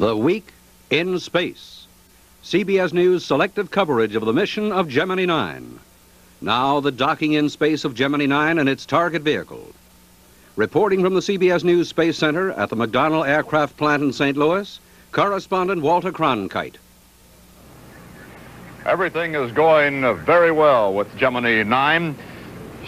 The Week in Space. CBS News selective coverage of the mission of Gemini 9. Now the docking in space of Gemini 9 and its target vehicle. Reporting from the CBS News Space Center at the McDonnell Aircraft Plant in St. Louis, correspondent Walter Cronkite. Everything is going very well with Gemini 9.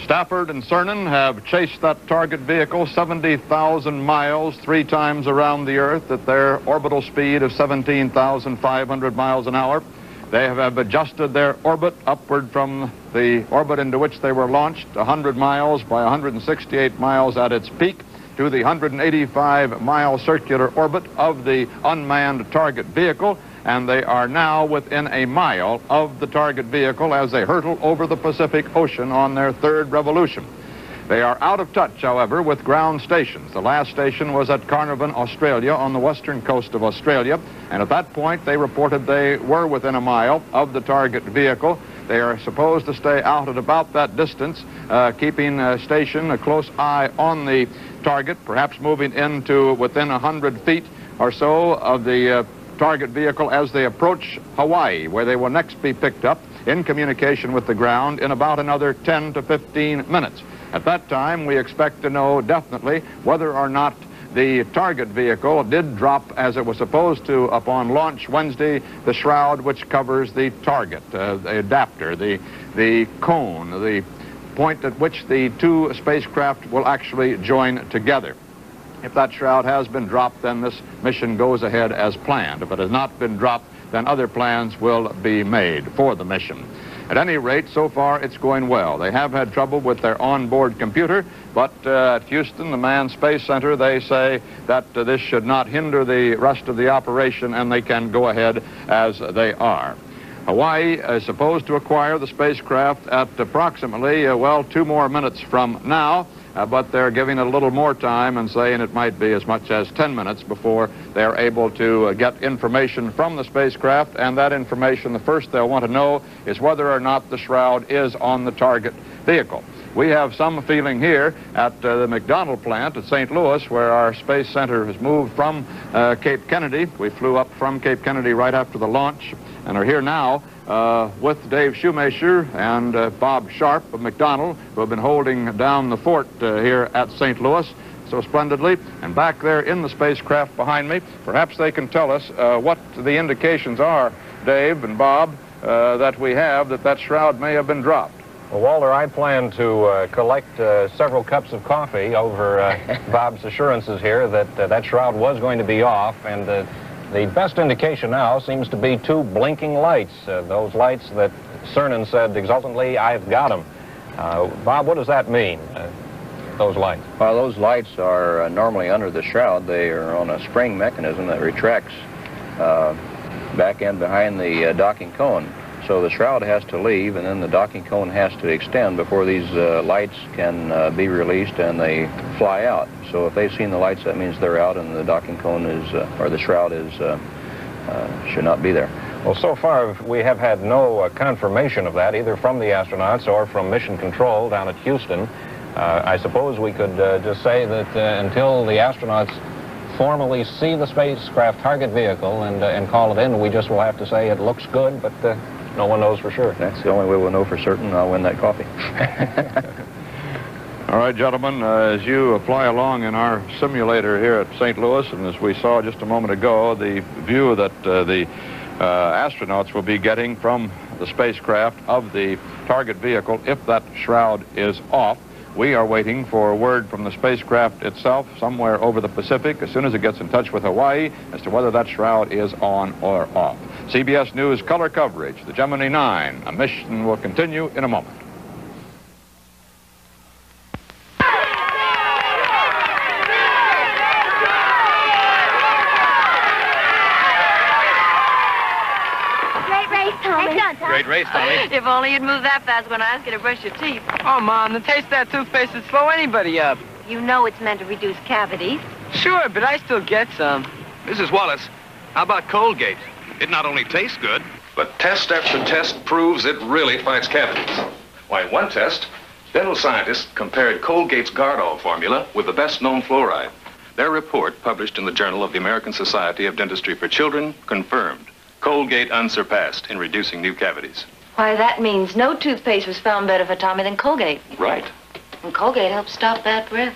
Stafford and Cernan have chased that target vehicle 70,000 miles, 3 times around the Earth at their orbital speed of 17,500 miles an hour. They have adjusted their orbit upward from the orbit into which they were launched, 100 miles by 168 miles at its peak, to the 185-mile circular orbit of the unmanned target vehicle, and they are now within a mile of the target vehicle as they hurtle over the Pacific Ocean on their 3rd revolution. They are out of touch, however, with ground stations. The last station was at Carnarvon, Australia, on the western coast of Australia, and at that point they reported they were within a mile of the target vehicle. They are supposed to stay out at about that distance, keeping station a close eye on the target, perhaps moving into within 100 feet or so of the target vehicle as they approach Hawaii, where they will next be picked up in communication with the ground in about another 10 to 15 minutes. At that time, we expect to know definitely whether or not the target vehicle did drop, as it was supposed to upon launch Wednesday, the shroud which covers the target, the adapter, the cone, the point at which the 2 spacecraft will actually join together. If that shroud has been dropped, then this mission goes ahead as planned. If it has not been dropped, then other plans will be made for the mission. At any rate, so far it's going well. They have had trouble with their onboard computer, but at Houston, the Manned Space Center, they say that this should not hinder the rest of the operation and they can go ahead as they are. Hawaii is supposed to acquire the spacecraft at approximately, 2 more minutes from now. But they're giving it a little more time and saying it might be as much as 10 minutes before they're able to get information from the spacecraft, and that information, the first they'll want to know is whether or not the shroud is on the target vehicle. We have some feeling here at the McDonnell plant at St. Louis, where our Space Center has moved from Cape Kennedy. We flew up from Cape Kennedy right after the launch and are here now with Dave Shoemaker and Bob Sharp of McDonnell, who have been holding down the fort here at St. Louis so splendidly. And back there in the spacecraft behind me, perhaps they can tell us what the indications are, Dave and Bob, that we have that shroud may have been dropped. Well, Walter, I plan to collect several cups of coffee over Bob's assurances here that that shroud was going to be off, and the best indication now seems to be 2 blinking lights, those lights that Cernan said exultantly, "I've got them." Bob, what does that mean, those lights? Well, those lights are normally under the shroud. They are on a spring mechanism that retracts back in behind the docking cone. So the shroud has to leave, and then the docking cone has to extend before these lights can be released and they fly out. So if they've seen the lights, that means they're out and the docking cone is, or the shroud is, should not be there. Well, so far we have had no confirmation of that, either from the astronauts or from Mission Control down at Houston. I suppose we could just say that until the astronauts formally see the spacecraft target vehicle and call it in, we just will have to say it looks good, but no one knows for sure. That's the only way we'll know for certain. I'll win that coffee. All right, gentlemen, as you fly along in our simulator here at St. Louis, and as we saw just a moment ago, the view that the astronauts will be getting from the spacecraft of the target vehicle, if that shroud is off, we are waiting for word from the spacecraft itself somewhere over the Pacific as soon as it gets in touch with Hawaii as to whether that shroud is on or off. CBS News color coverage, the Gemini 9. A mission will continue in a moment. Great race, Tommy. If only you'd move that fast when I ask you to brush your teeth. Oh, Mom, the taste of that toothpaste would slow anybody up. You know it's meant to reduce cavities. Sure, but I still get some. Mrs. Wallace, how about Colgate? It not only tastes good, but test after test proves it really fights cavities. Why, in one test, dental scientists compared Colgate's Gardol formula with the best-known fluoride. Their report, published in the Journal of the American Society of Dentistry for Children, confirmed Colgate unsurpassed in reducing new cavities. Why, that means no toothpaste was found better for Tommy than Colgate. Right. And Colgate helps stop bad breath.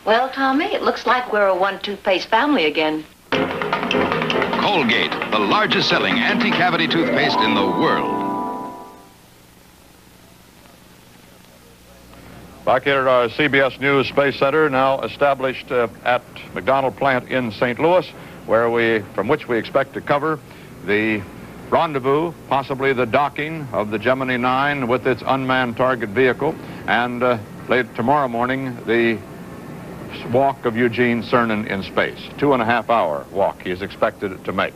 Well, Tommy, it looks like we're a one-toothpaste family again. Colgate, the largest selling anti-cavity toothpaste in the world. Back here at our CBS News Space Center, now established at McDonald Plant in St. Louis, from which we expect to cover the rendezvous, possibly the docking of the Gemini 9 with its unmanned target vehicle, and late tomorrow morning, the walk of Eugene Cernan in space. 2.5-hour walk he is expected to make.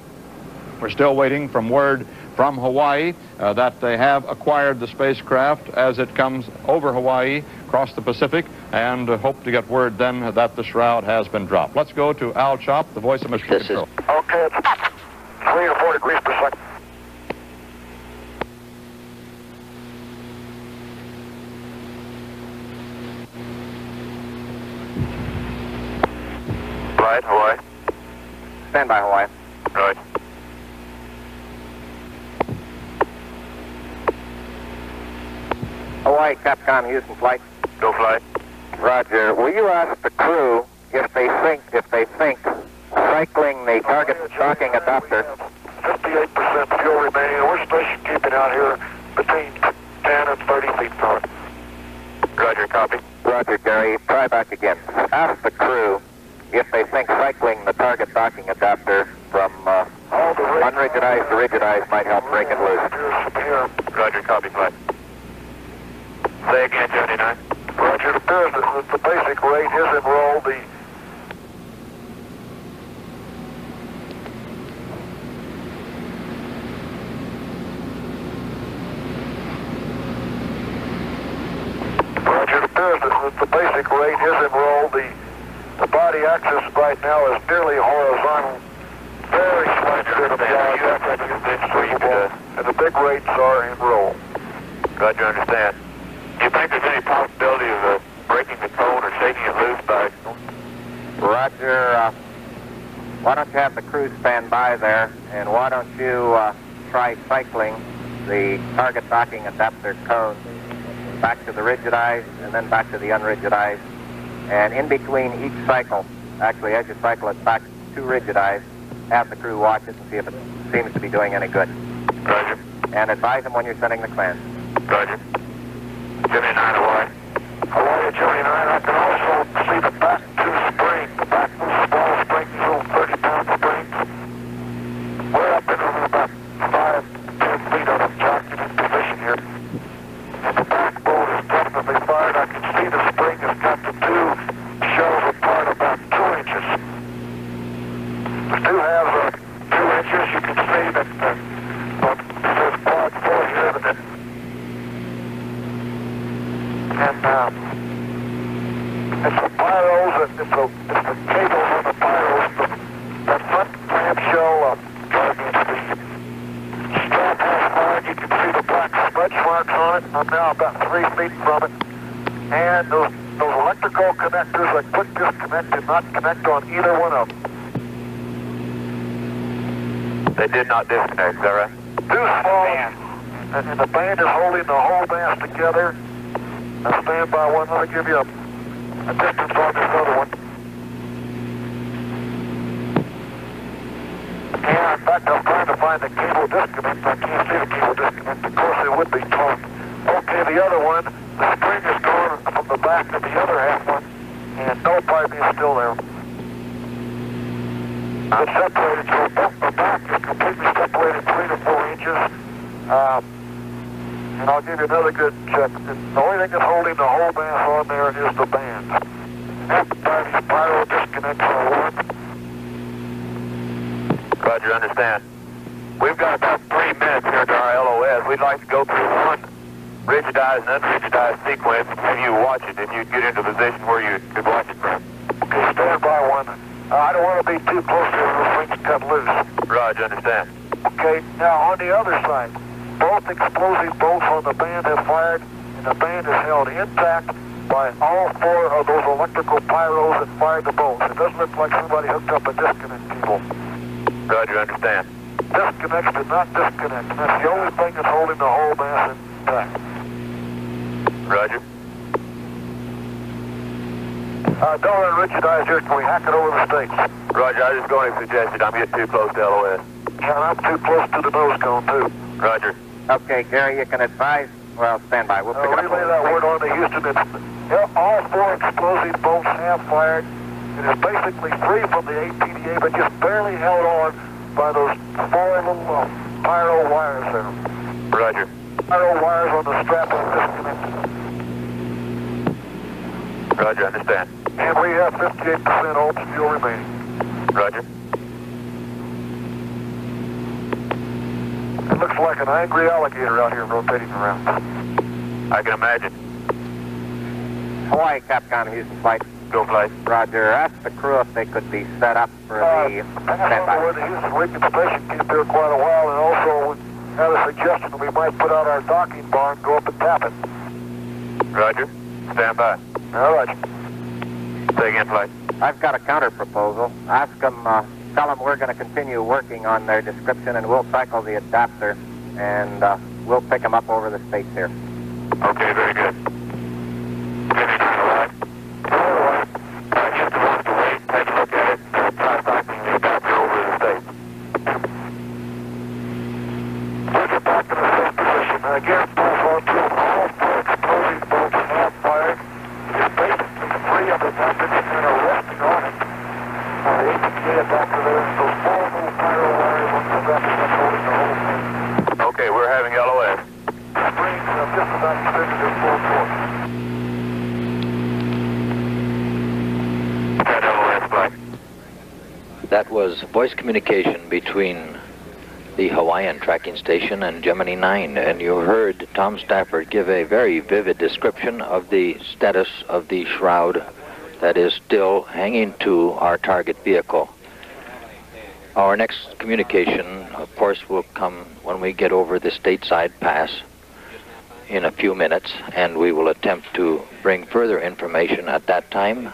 We're still waiting from word from Hawaii that they have acquired the spacecraft as it comes over Hawaii, across the Pacific, and hope to get word then that the shroud has been dropped. Let's go to Al Chop, the voice of Mission Control. Okay, it's 3 to 4 degrees per second. Right, Hawaii. Stand by, Hawaii. Right. Hawaii, Capcom, Houston flight. Go flight. Roger. Will you ask the crew if they think cycling the target docking adapter? 58% fuel remaining, and we're station keeping out here between 10 and 30 feet from it. Roger, copy. Roger, Gary. Try back again. Ask the crew if they think cycling the target docking adapter from unrigidized to rigidized might help break it loose. Roger, copy, flight. Say again, 79. Roger, it appears that the basic rate is enrolled. The Roger, it appears that the basic rate is enrolled. The body axis right now is nearly horizontal. Very slight bit of and the big rates are enrolled. Roger, understand. Do you think there's any possibility of breaking the cone or shaking it loose by? Roger. Why don't you have the crew stand by there, and why don't you try cycling the target docking adapter cone back to the rigidized and then back to the unrigidized, and in between each cycle, actually as you cycle it back to rigidized, have the crew watch it and see if it seems to be doing any good. Roger. And advise them when you're sending the cleanse. Roger. Gemini 9, Hawaii. Hawaii, Gemini 9. I can also see the back two springs. The back two small springs, little 30-pound springs. We're up in about 5-10 feet on a jockeying position here. And the back bolt is definitely fired. I can see the spring has got the two shells apart about 2 inches. The two halves are 2 inches. You can see that there's quad 4 here that it's the pyros, it's the cables on the pyros, that front clamshell driving the strap has fired. You can see the black smudge marks on it. I'm now about 3 feet from it. And those electrical connectors, that quick disconnect, did not connect on either one of them. They did not disconnect, is that right? Too small. And the band is holding the whole mass together. Now stand by one. Let me give you a distance on this other one. And in fact, I'm trying to find the cable disconnect. I can't see the cable disconnect. Of course, it would be taut. Okay, the other one, the spring is gone from the back of the other half one, and no piping is still there. It's separated, so both the back is completely separated 3 to 4 inches. And I'll give you another good check. The only thing that's holding the whole mass on there is the band. After these pyro disconnects are one. Roger, understand. We've got about 3 minutes here to our LOS. We'd like to go through one rigidized and unrigidized sequence and have you watch it, and you'd get into a position where you could watch it from. Okay, stand by one. I don't want to be too close to those things cut loose. Roger, understand. Okay, now on the other side. Both explosive bolts on the band have fired, and the band is held intact by all 4 of those electrical pyros that fired the bolts. It doesn't look like somebody hooked up a disconnect cable. Roger, understand. Disconnects do not disconnect, and that's the only thing that's holding the whole mass intact. Roger. Dollar and Richard Eyes here, can we hack it over the stakes? Roger, I was just going to suggest I'm getting too close to LOS. Yeah, and I'm too close to the nose cone, too. Roger. Okay, Gary, you can advise. Well, stand by. We'll pick it up. Relay that word on to Houston. It's, all 4 explosive bolts have fired. It is basically free from the APDA, but just barely held on by those 4 little pyro wires there. Roger. Pyro wires on the strap are disconnected. Roger, understand. And we have 58% old steel remaining. Roger. It looks like an angry alligator out here rotating around. I can imagine. Hawaii, Capcom, Houston flight. Go flight. Roger. Ask the crew if they could be set up for the standby. Where the Houston Recon Station kept there quite a while, and also we had a suggestion that we might put out our docking bar and go up and tap it. Roger. Stand by. All right. Say again, flight. I've got a counter proposal. Ask them, tell them we're going to continue working on their description, and we'll cycle the adapter, and we'll pick them up over the states here. Okay, very good. Take a look at it. Try cycling the adapter over the state. We'll get back to the same position. Again, all 4 explosive bolts have fired. It's basically free of the weapon and are resting on it. The APK adapter there, and those 4 little pyro wires on the strap that's holding the whole thing. Okay, we're having LOS. Springs just about extended in full force. Got LOS, flight. That was voice communication between the Hawaiian tracking station and Gemini 9, and you heard Tom Stafford give a very vivid description of the status of the shroud that is still hanging to our target vehicle. Our next communication, of course, will come when we get over the stateside pass in a few minutes, and we will attempt to bring further information at that time,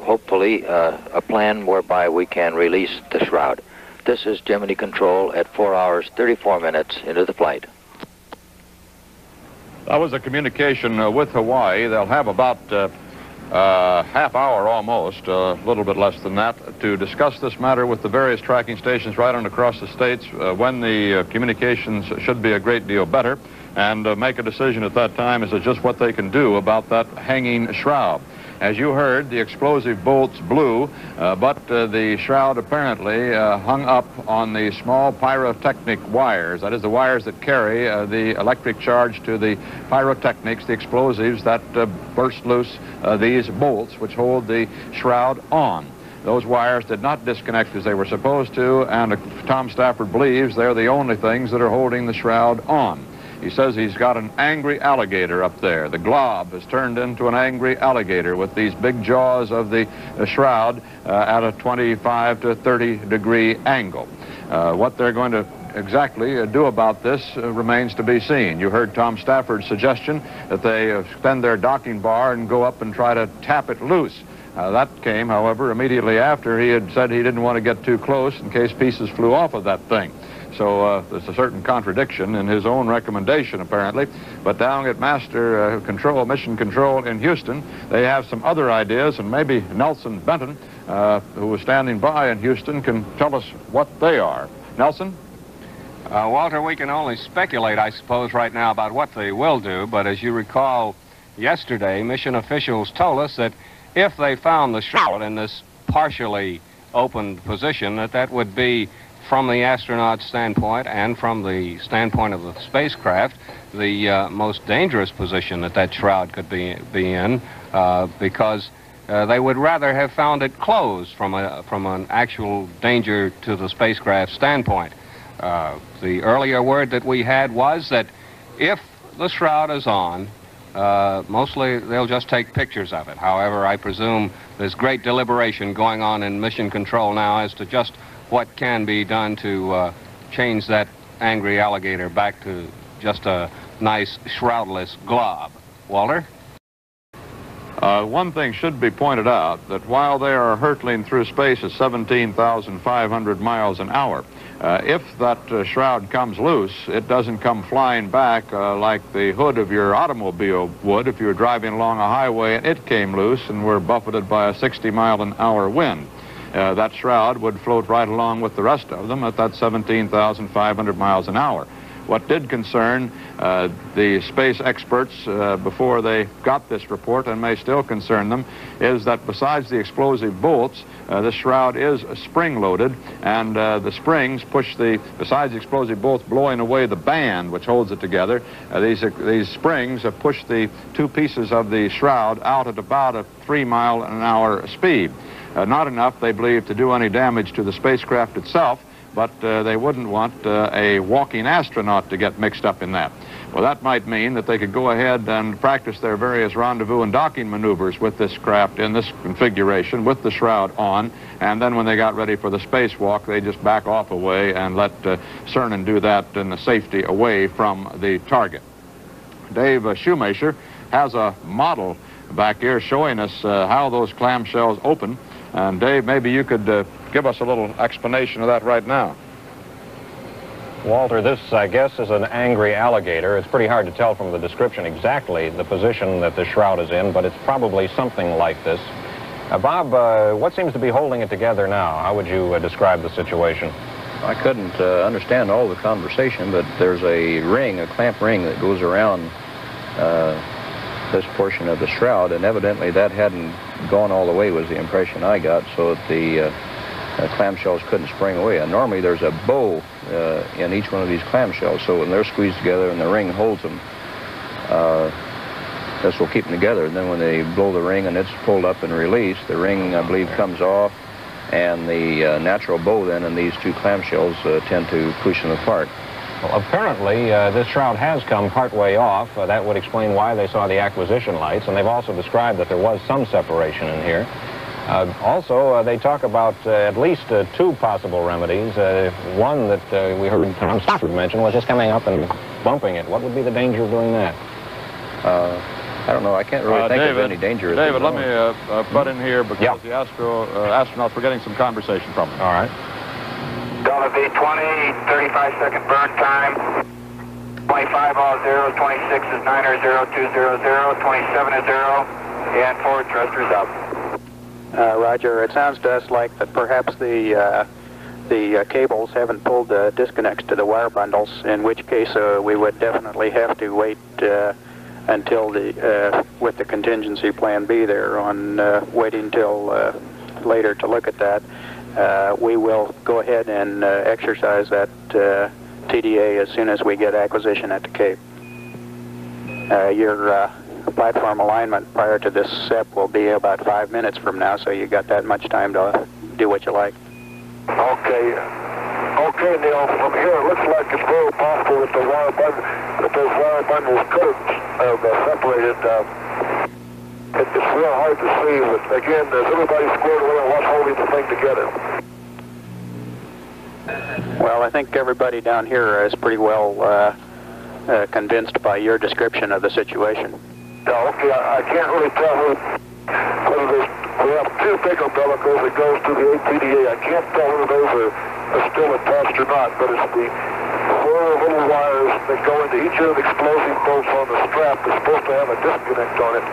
hopefully a plan whereby we can release the shroud. This is Gemini Control at 4 hours, 34 minutes into the flight. That was a communication with Hawaii. They'll have about half hour almost, a little bit less than that, to discuss this matter with the various tracking stations right on across the states when the communications should be a great deal better, and make a decision at that time as to just what they can do about that hanging shroud. As you heard, the explosive bolts blew, but the shroud apparently hung up on the small pyrotechnic wires. That is, the wires that carry the electric charge to the pyrotechnics, the explosives that burst loose these bolts which hold the shroud on. Those wires did not disconnect as they were supposed to, and Tom Stafford believes they're the only things that are holding the shroud on. He says he's got an angry alligator up there. The glob has turned into an angry alligator with these big jaws of the shroud at a 25 to 30 degree angle. What they're going to exactly do about this remains to be seen. You heard Tom Stafford's suggestion that they extend their docking bar and go up and try to tap it loose. That came, however, immediately after he had said he didn't want to get too close in case pieces flew off of that thing. So there's a certain contradiction in his own recommendation, apparently. But down at Master Control, Mission Control in Houston, they have some other ideas, and maybe Nelson Benton, who was standing by in Houston, can tell us what they are. Nelson? Walter, we can only speculate, I suppose, right now about what they will do, but as you recall, yesterday, mission officials told us that if they found the shroud in this partially opened position, that would be, from the astronaut's standpoint and from the standpoint of the spacecraft, the most dangerous position that shroud could be in, because they would rather have found it closed from an actual danger to the spacecraft standpoint. The earlier word that we had was that if the shroud is on, mostly they'll just take pictures of it. However, I presume there's great deliberation going on in Mission Control now as to just what can be done to change that angry alligator back to just a nice shroudless glob. Walter? One thing should be pointed out, that while they are hurtling through space at 17,500 miles an hour, if that shroud comes loose, it doesn't come flying back like the hood of your automobile would if you were driving along a highway and it came loose and were buffeted by a 60-mile-an-hour wind. That shroud would float right along with the rest of them at that 17,500 miles an hour. What did concern the space experts before they got this report, and may still concern them, is that besides the explosive bolts, this shroud is spring-loaded, and the springs push besides the explosive bolts blowing away the band which holds it together, these springs push the two pieces of the shroud out at about a 3-mile-an-hour speed. Not enough, they believe, to do any damage to the spacecraft itself, but they wouldn't want a walking astronaut to get mixed up in that. Well, that might mean that they could go ahead and practice their various rendezvous and docking maneuvers with this craft in this configuration with the shroud on, and then when they got ready for the spacewalk, they just back off away and let Cernan do that in the safety away from the target. Dave Shoemaker has a model back here showing us how those clamshells open. And Dave, maybe you could give us a little explanation of that right now. Walter, this, I guess, is an angry alligator. It's pretty hard to tell from the description exactly the position that the shroud is in, but it's probably something like this. Bob, what seems to be holding it together now? How would you describe the situation? I couldn't understand all the conversation, but there's a ring, a clamp ring that goes around this portion of the shroud, and evidently that hadn't gone all the way, was the impression I got, so that the clamshells couldn't spring away. And normally there's a bow in each one of these clamshells, so when they're squeezed together and the ring holds them, this will keep them together. And then when they blow the ring and it's pulled up and released, the ring, I believe, comes off, and the natural bow then and these two clamshells tend to push them apart. Well, apparently, this shroud has come partway off. That would explain why they saw the acquisition lights, and they've also described that there was some separation in here. Also, they talk about at least two possible remedies. One that we heard Tom Stafford mention was just coming up and bumping it. What would be the danger of doing that? I don't know. I can't really think of any danger. David, let me butt in here because the astronauts were getting some conversation from him. All right. Delta V20, 35-second burn time. 25 all zeros, 26 is 9 0, 2 0 0, 27 is 0, and forward thrusters up. Roger, it sounds to us like that perhaps the cables haven't pulled the disconnects to the wire bundles, in which case we would definitely have to wait until with the contingency plan B there on waiting till later to look at that. We will go ahead and exercise that TDA as soon as we get acquisition at the Cape. Your platform alignment prior to this SEP will be about 5 minutes from now, so you got that much time to do what you like. Okay. Okay, Neil, from here it looks like it's very possible that those wire bundles could have separated. It's real hard to see, but again, there's everybody squared away on what's holding the thing together. Well, I think everybody down here is pretty well convinced by your description of the situation. Yeah, okay, I can't really tell whether we have two bigger umbilicals that goes to the ATDA. I can't tell whether those are still attached or not, but it's the four little wires that go into each of the explosive bolts on the strap that's supposed to have a disconnect on it.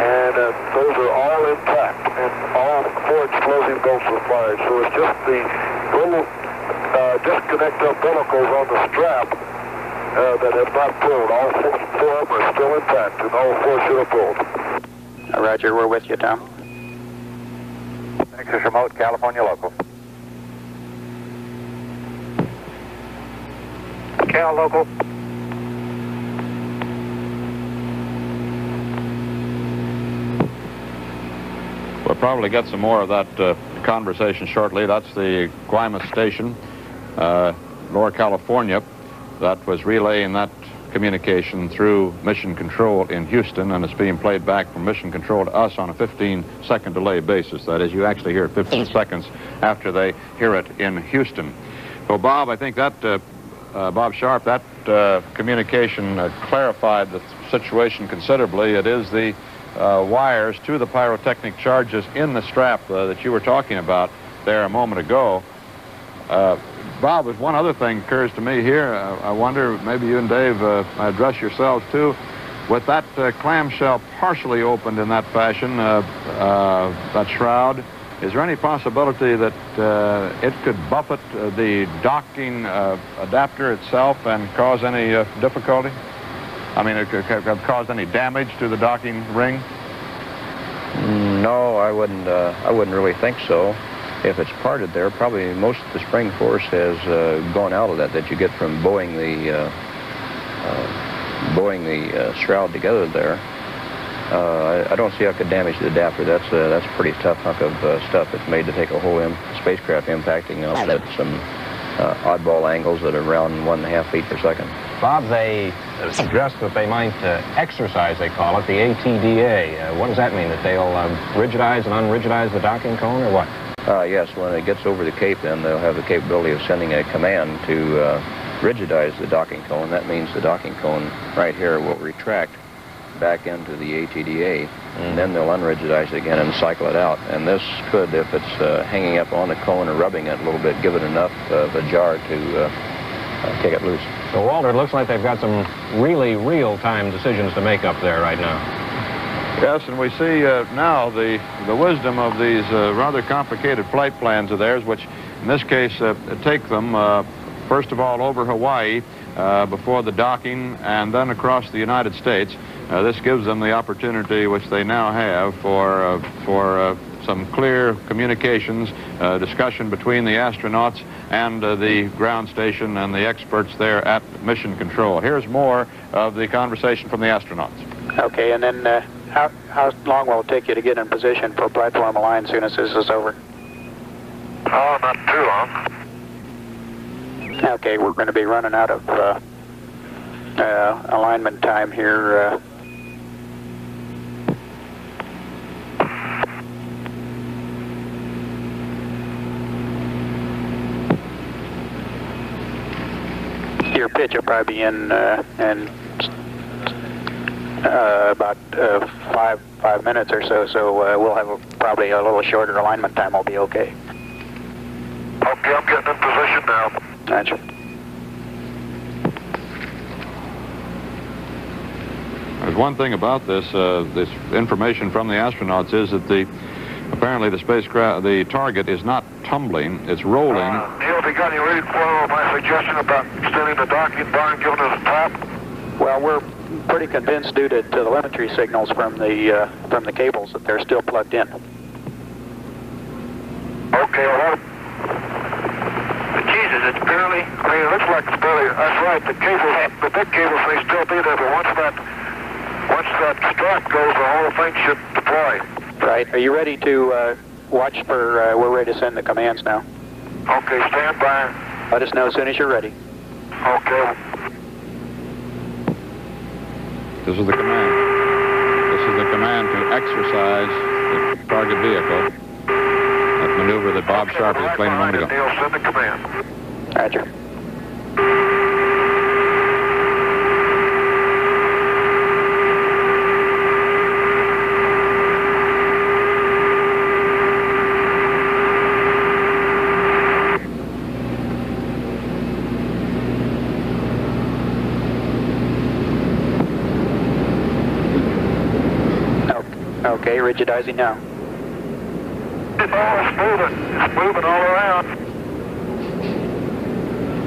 And those are all intact, and all four explosive bolts are fired. So it's just the little disconnect umbilicals on the strap that have not pulled. All four of them are still intact, and all four should have pulled. Roger, we're with you, Tom. Texas Remote, California Local. Cal Local. We'll probably get some more of that conversation shortly. That's the Guaymas station, Lower California, that was relaying that communication through Mission Control in Houston, and it's being played back from Mission Control to us on a 15-second delay basis. That is, you actually hear it 15 seconds after they hear it in Houston. So, Bob, I think that, Bob Sharp, that communication clarified the situation considerably. It is the wires to the pyrotechnic charges in the strap that you were talking about there a moment ago. Bob, there's one other thing occurs to me here. I wonder, maybe you and Dave address yourselves too. With that clamshell partially opened in that fashion, that shroud, is there any possibility that it could buffet the docking adapter itself and cause any difficulty? I mean, it could cause any damage to the docking ring? No, I wouldn't really think so. If it's parted there, probably most of the spring force has gone out of that you get from bowing the shroud together there. I don't see how it could damage the adapter. That's a pretty tough hunk of stuff. It's made to take a whole spacecraft impacting off at some oddball angles that are around 1.5 feet per second. Bob, they suggest that they might exercise, they call it, the ATDA. What does that mean? That they'll rigidize and unrigidize the docking cone, or what? Yes, when it gets over the Cape, then they'll have the capability of sending a command to rigidize the docking cone. That means the docking cone right here will retract back into the ATDA, and then they'll unrigidize it again and cycle it out. And this could, if it's hanging up on the cone or rubbing it a little bit, give it enough of a jar to take it loose. So, Walter, it looks like they've got some really real-time decisions to make up there right now. Yes, and we see now the wisdom of these rather complicated flight plans of theirs, which in this case take them, first of all, over Hawaii before the docking, and then across the United States. This gives them the opportunity, which they now have, for some clear communications, discussion between the astronauts and the ground station and the experts there at Mission Control. Here's more of the conversation from the astronauts. Okay, and then how long will it take you to get in position for platform align as soon as this is over? Oh, not too long. Okay, we're going to be running out of alignment time here. Your pitch will probably be in about 5 minutes or so, so we'll have probably a little shorter alignment time. Will be okay. Okay, I'm getting in position now. Gotcha. There's one thing about this information from the astronauts is that apparently the spacecraft, the target, is not tumbling, it's rolling. Neil, have you got any read for my suggestion about extending the docking bar and giving us a top? Well, we're pretty convinced due to telemetry signals from the cables that they're still plugged in. Okay, well, Jesus, it's barely, I mean, it looks like it's barely, that's right, the big cables may still be there, but once that strap goes, the whole thing should deploy. Right. Are you ready to watch for, we're ready to send the commands now. Okay, stand by. Let us know as soon as you're ready. Okay. This is the command. This is the command to exercise the target vehicle. That maneuver that Bob Sharp explained a moment ago. Neil, send the command. Roger. Okay, rigidizing now. It's moving all around.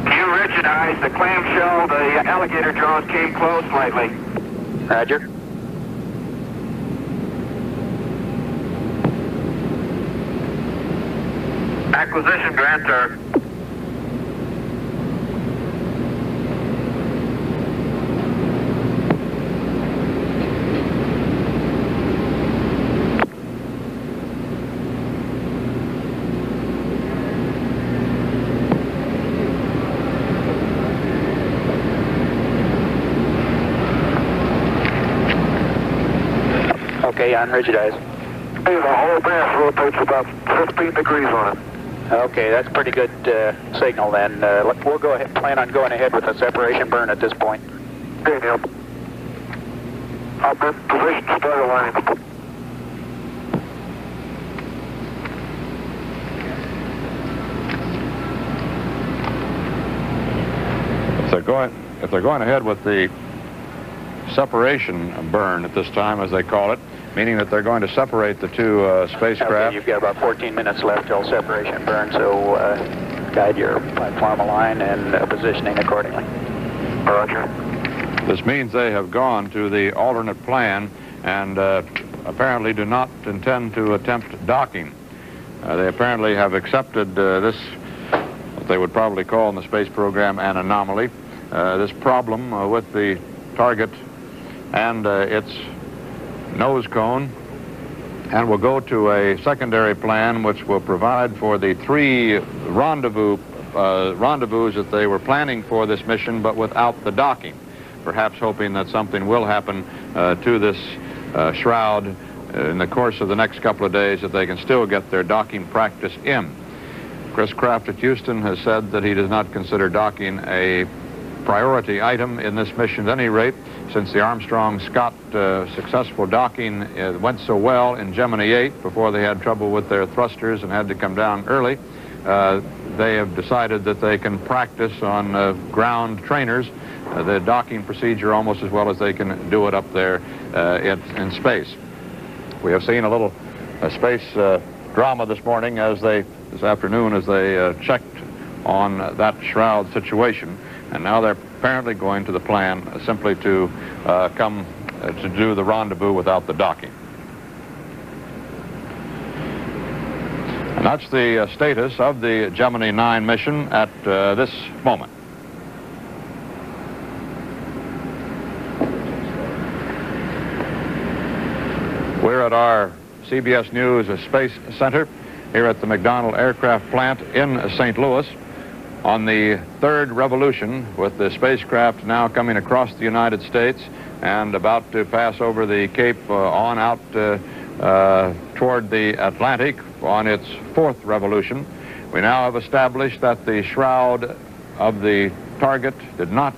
You rigidized the clamshell, the alligator jaws came close slightly. Roger. Acquisition grantor. Okay, unrigidize. Hey, the whole mass rotates about 15 degrees on it. Okay, that's pretty good signal then. We'll go ahead, plan on going ahead with a separation burn at this point. Okay, Neil. Position, start aligning. If they're going ahead with the separation burn at this time, as they call it, meaning that they're going to separate the two spacecraft. Okay, you've got about 14 minutes left till separation burn, so guide your platform align and positioning accordingly. Roger. This means they have gone to the alternate plan and apparently do not intend to attempt docking. They apparently have accepted this, what they would probably call in the space program, an anomaly. This problem with the target and its nose cone, and will go to a secondary plan which will provide for the 3 rendezvous that they were planning for this mission, but without the docking, perhaps hoping that something will happen to this shroud in the course of the next couple of days, that they can still get their docking practice in. Chris Kraft at Houston has said that he does not consider docking a priority item in this mission at any rate, since the Armstrong-Scott successful docking went so well in Gemini 8 before they had trouble with their thrusters and had to come down early. They have decided that they can practice on ground trainers the docking procedure almost as well as they can do it up there in space. We have seen a little space drama this afternoon as they checked on that shroud situation. And now they're apparently going to the plan simply to come to do the rendezvous without the docking. And that's the status of the Gemini 9 mission at this moment. We're at our CBS News Space Center here at the McDonnell Aircraft Plant in St. Louis, on the 3rd revolution, with the spacecraft now coming across the United States and about to pass over the Cape on out toward the Atlantic on its 4th revolution. We now have established that the shroud of the target did not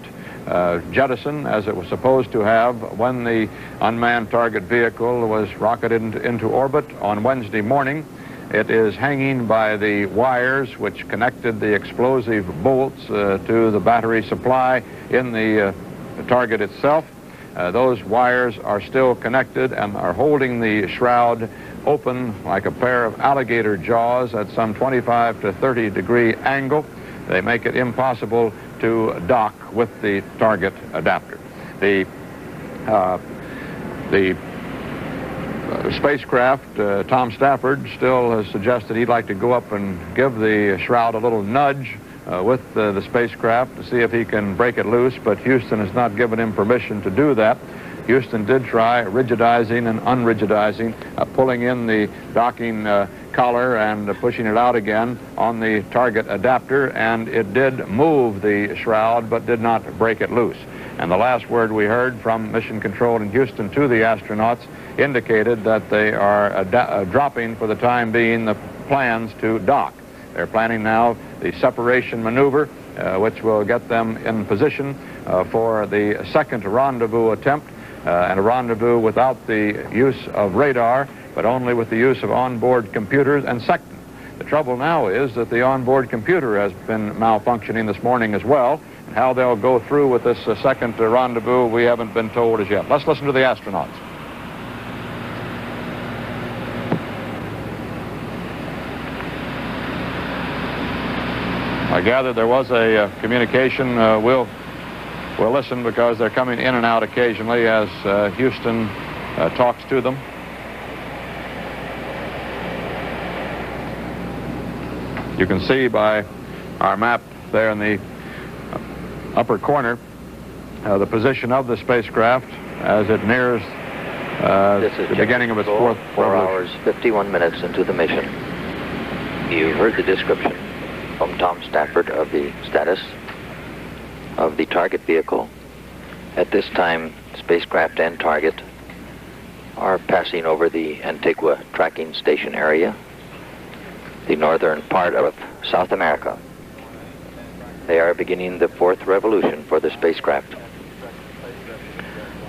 jettison as it was supposed to have when the unmanned target vehicle was rocketed into orbit on Wednesday morning. It is hanging by the wires which connected the explosive bolts to the battery supply in the target itself. Those wires are still connected and are holding the shroud open like a pair of alligator jaws at some 25 to 30 degree angle. They make it impossible to dock with the target adapter. The spacecraft, Tom Stafford, still has suggested he'd like to go up and give the shroud a little nudge with the spacecraft to see if he can break it loose, but Houston has not given him permission to do that. Houston did try rigidizing and unrigidizing, pulling in the docking collar and pushing it out again on the target adapter, and it did move the shroud but did not break it loose. And the last word we heard from Mission Control in Houston to the astronauts indicated that they are dropping for the time being the plans to dock. They're planning now the separation maneuver, which will get them in position for the 2nd rendezvous attempt, and a rendezvous without the use of radar, but only with the use of onboard computers and sectors. The trouble now is that the onboard computer has been malfunctioning this morning as well. And how they'll go through with this 2nd rendezvous, we haven't been told as yet. Let's listen to the astronauts. I gather there was a communication. We'll listen because they're coming in and out occasionally as Houston talks to them. You can see by our map there in the upper corner the position of the spacecraft as it nears the beginning of its 4th revolution. 4 hours, 51 minutes into the mission. You heard the description from Tom Stafford of the status of the target vehicle. At this time, spacecraft and target are passing over the Antigua tracking station area, the northern part of South America. They are beginning the 4th revolution for the spacecraft.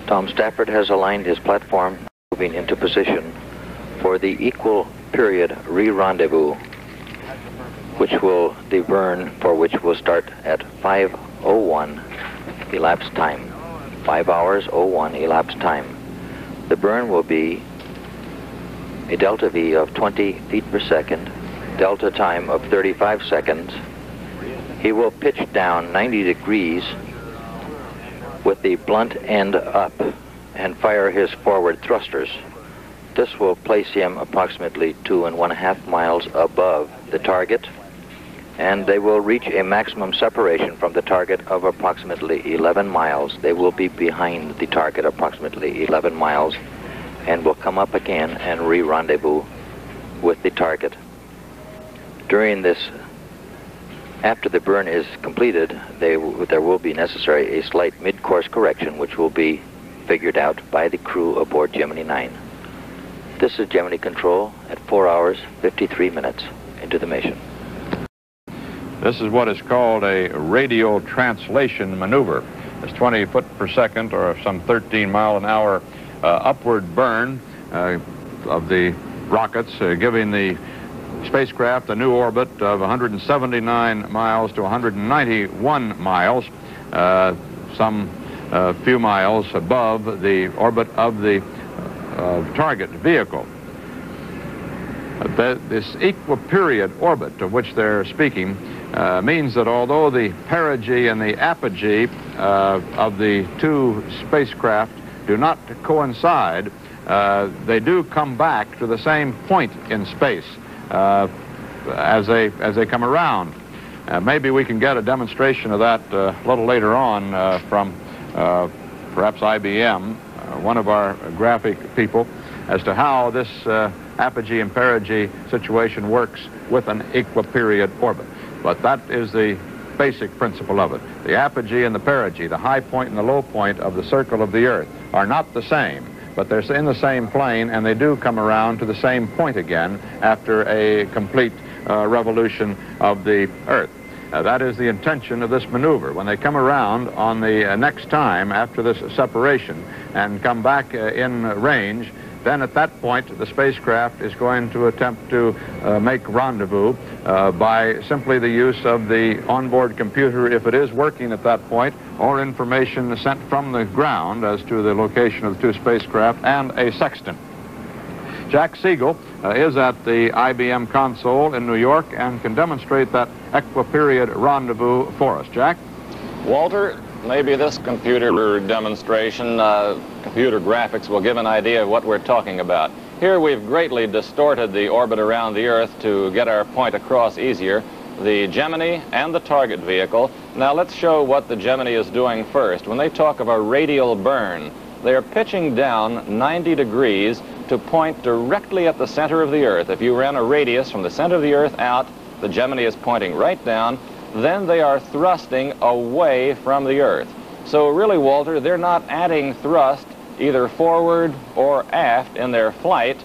Tom Stafford has aligned his platform, moving into position for the equal period re-rendezvous, the burn for which will start at 5:01 elapsed time. 5 hours 01 elapsed time. The burn will be a delta V of 20 feet per second, delta time of 35 seconds. He will pitch down 90 degrees with the blunt end up and fire his forward thrusters. This will place him approximately 2.5 miles above the target, and they will reach a maximum separation from the target of approximately 11 miles. They will be behind the target approximately 11 miles and will come up again and re-rendezvous with the target. During this, after the burn is completed, there will be necessary a slight mid-course correction, which will be figured out by the crew aboard Gemini 9. This is Gemini Control at 4 hours 53 minutes into the mission. This is what is called a radial translation maneuver. It's 20 foot per second, or some 13 mile an hour upward burn of the rockets, giving the spacecraft a new orbit of 179 miles to 191 miles, some few miles above the orbit of the target vehicle. This equiperiod orbit of which they're speaking means that although the perigee and the apogee of the two spacecraft do not coincide, they do come back to the same point in space as they come around. Maybe we can get a demonstration of that a little later on from perhaps IBM, one of our graphic people, as to how this apogee and perigee situation works with an equiperiod orbit. But that is the basic principle of it. The apogee and the perigee, the high point and the low point of the circle of the Earth, are not the same, but they're in the same plane, and they do come around to the same point again after a complete revolution of the Earth. That is the intention of this maneuver. When they come around on the next time after this separation and come back in range, then at that point the spacecraft is going to attempt to make rendezvous by simply the use of the onboard computer, if it is working at that point, or information sent from the ground as to the location of the two spacecraft, and a sextant. Jack Siegel is at the IBM console in New York and can demonstrate that equiperiod rendezvous for us. Jack? Walter, maybe this computer demonstration, computer graphics, will give an idea of what we're talking about. Here we've greatly distorted the orbit around the Earth to get our point across easier, the Gemini and the target vehicle. Now let's show what the Gemini is doing first. When they talk of a radial burn, they are pitching down 90 degrees to point directly at the center of the Earth. If you ran a radius from the center of the Earth out, the Gemini is pointing right down. Then they are thrusting away from the Earth. So really, Walter, they're not adding thrust either forward or aft in their flight.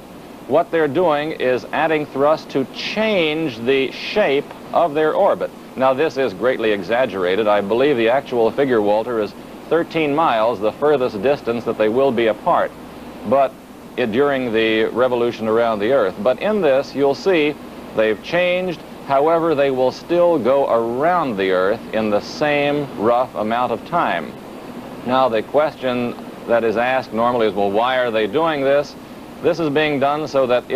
What they're doing is adding thrust to change the shape of their orbit. Now, this is greatly exaggerated. I believe the actual figure, Walter, is 13 miles, the furthest distance that they will be apart, but during the revolution around the Earth. But in this, you'll see they've changed. However, they will still go around the Earth in the same rough amount of time. Now, the question that is asked normally is, well, why are they doing this? This is being done so that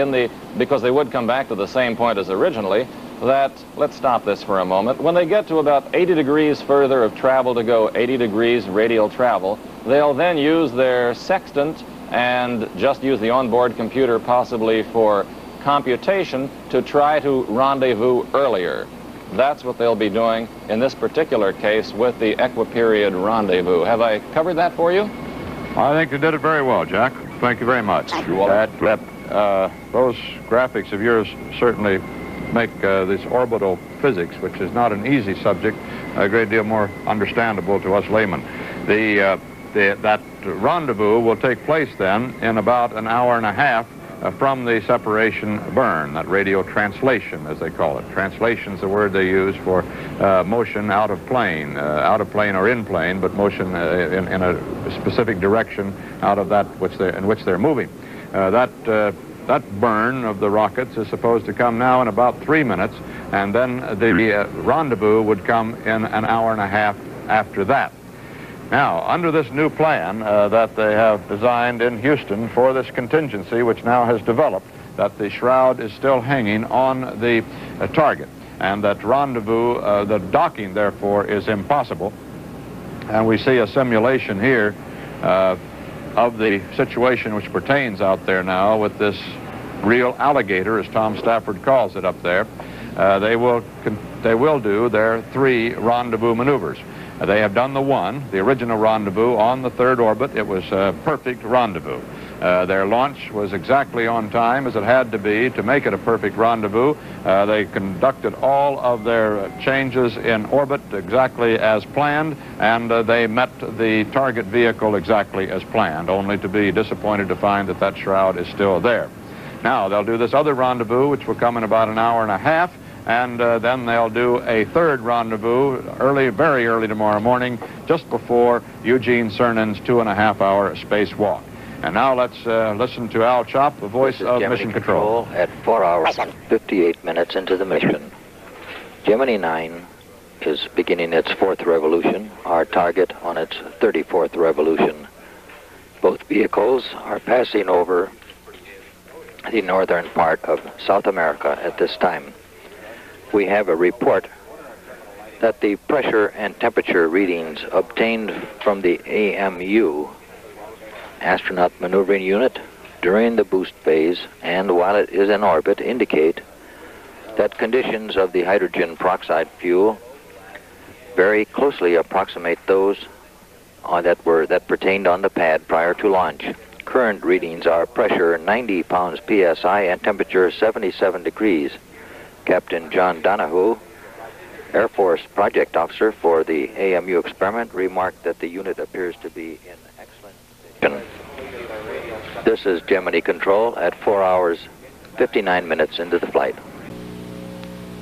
because they would come back to the same point as originally, that, let's stop this for a moment, when they get to about 80 degrees further of travel to go, 80 degrees radial travel, they'll then use their sextant and just use the onboard computer possibly for computation to try to rendezvous earlier. That's what they'll be doing in this particular case with the equiperiod rendezvous. Have I covered that for you? I think you did it very well, Jack. Thank you very much. Those graphics of yours certainly make this orbital physics, which is not an easy subject, a great deal more understandable to us laymen. That rendezvous will take place then in about an hour and a half from the separation burn, that radio translation, as they call it. Translation is the word they use for motion out of plane or in plane, but motion in a specific direction out of that in which they're moving. That burn of the rockets is supposed to come now in about 3 minutes, and then the rendezvous would come in an hour and a half after that. Now, under this new plan that they have designed in Houston for this contingency, which now has developed, that the shroud is still hanging on the target, and that rendezvous, the docking, therefore, is impossible. And we see a simulation here of the situation which pertains out there now with this real alligator, as Tom Stafford calls it up there. They will do their 3 rendezvous maneuvers. They have done the original rendezvous on the 3rd orbit. It was a perfect rendezvous. Their launch was exactly on time, as it had to be to make it a perfect rendezvous. They conducted all of their changes in orbit exactly as planned, and they met the target vehicle exactly as planned, only to be disappointed to find that that shroud is still there. Now, they'll do this other rendezvous, which will come in about an hour and a half, and then they'll do a 3rd rendezvous very early tomorrow morning, just before Eugene Cernan's 2.5-hour spacewalk. And now let's listen to Al Chop, the voice of Mission Control. At 4 hours and 58 minutes into the mission, Gemini 9 is beginning its 4th revolution, our target on its 34th revolution. Both vehicles are passing over the northern part of South America at this time. We have a report that the pressure and temperature readings obtained from the AMU, Astronaut Maneuvering Unit, during the boost phase and while it is in orbit indicate that conditions of the hydrogen peroxide fuel very closely approximate those that pertained on the pad prior to launch. Current readings are pressure 90 pounds psi and temperature 77 degrees. Captain John Donahue, Air Force project officer for the AMU experiment, remarked that the unit appears to be in excellent condition. This is Gemini Control at 4 hours, 59 minutes into the flight.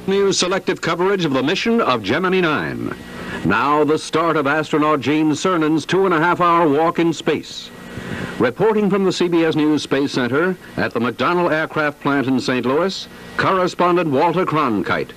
News selective coverage of the mission of Gemini 9. Now the start of astronaut Gene Cernan's 2.5-hour walk in space. Reporting from the CBS News Space Center at the McDonnell Aircraft Plant in St. Louis, correspondent Walter Cronkite.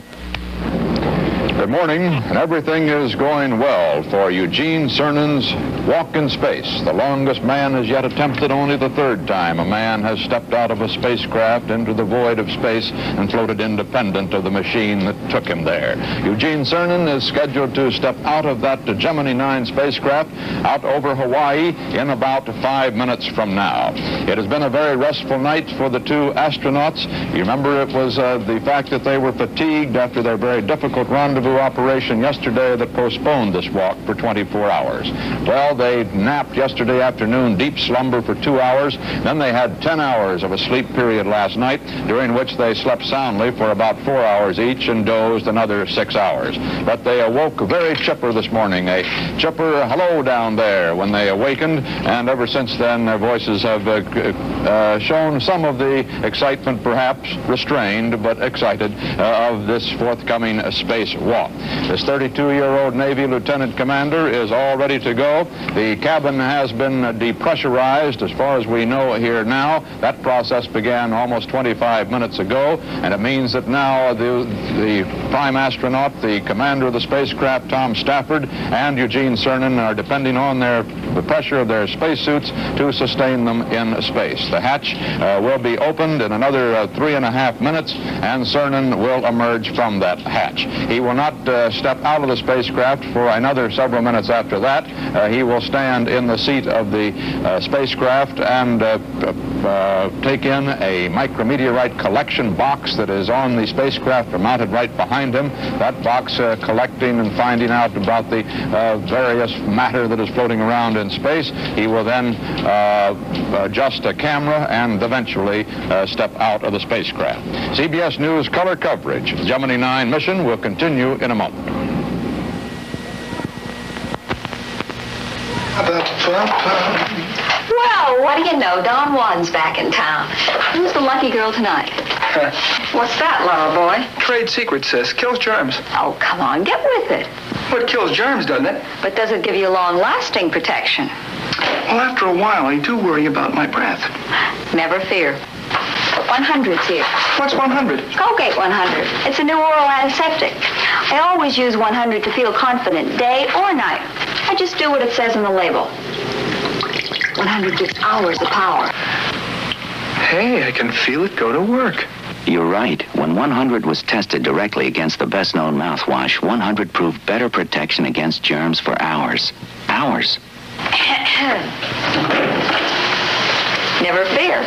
Good morning, and everything is going well for Eugene Cernan's walk in space. The longest man has yet attempted, only the 3rd time a man has stepped out of a spacecraft into the void of space and floated independent of the machine that took him there. Eugene Cernan is scheduled to step out of that Gemini 9 spacecraft out over Hawaii in about 5 minutes from now. It has been a very restful night for the 2 astronauts. You remember it was the fact that they were fatigued after their very difficult rendezvous operation yesterday that postponed this walk for 24 hours. Well, they napped yesterday afternoon, deep slumber for 2 hours. Then they had 10 hours of a sleep period last night, during which they slept soundly for about 4 hours each and dozed another 6 hours. But they awoke very chipper this morning, a chipper hello down there when they awakened, and ever since then their voices have shown some of the excitement, perhaps restrained but excited, of this forthcoming space walk. This 32-year-old Navy lieutenant commander is all ready to go. The cabin has been depressurized as far as we know here now. That process began almost 25 minutes ago, and it means that now the prime astronaut, the commander of the spacecraft, Tom Stafford, and Eugene Cernan are depending on the pressure of their spacesuits to sustain them in space. The hatch will be opened in another 3.5 minutes, and Cernan will emerge from that hatch. He will not step out of the spacecraft for another several minutes after that. He will stand in the seat of the spacecraft and take in a micrometeorite collection box that is on the spacecraft, mounted right behind him. That box collecting and finding out about the various matter that is floating around in space. He will then adjust a camera and eventually step out of the spacecraft. CBS News color coverage. The Gemini 9 mission will continue in a moment. Ba-ba-ba-ba. Well, what do you know? Don Juan's back in town. Who's the lucky girl tonight? What's that, lover boy? Trade secret, sis. Kills germs. Oh, come on, get with it. Well, it kills germs, doesn't it? But does it give you long-lasting protection? Well, after a while, I do worry about my breath. Never fear. 100's here. What's 100? Colgate 100. It's a new oral antiseptic. I always use 100 to feel confident, day or night. I just do what it says in the label. 100 gives hours of power. Hey, I can feel it go to work. You're right. When 100 was tested directly against the best-known mouthwash, 100 proved better protection against germs for hours. Hours. Never fear.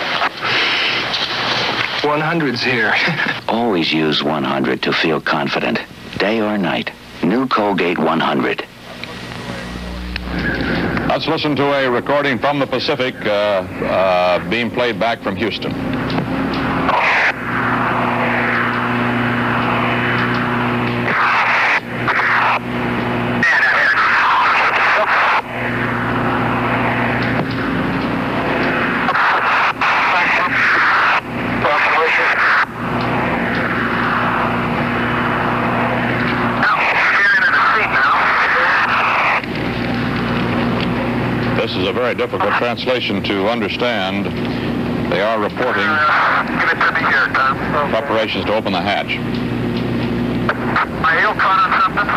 100's here. Always use 100 to feel confident, day or night. New Colgate 100. Let's listen to a recording from the Pacific being played back from Houston. This is a very difficult translation to understand. They are reporting preparations to open the hatch. My heel caught on something?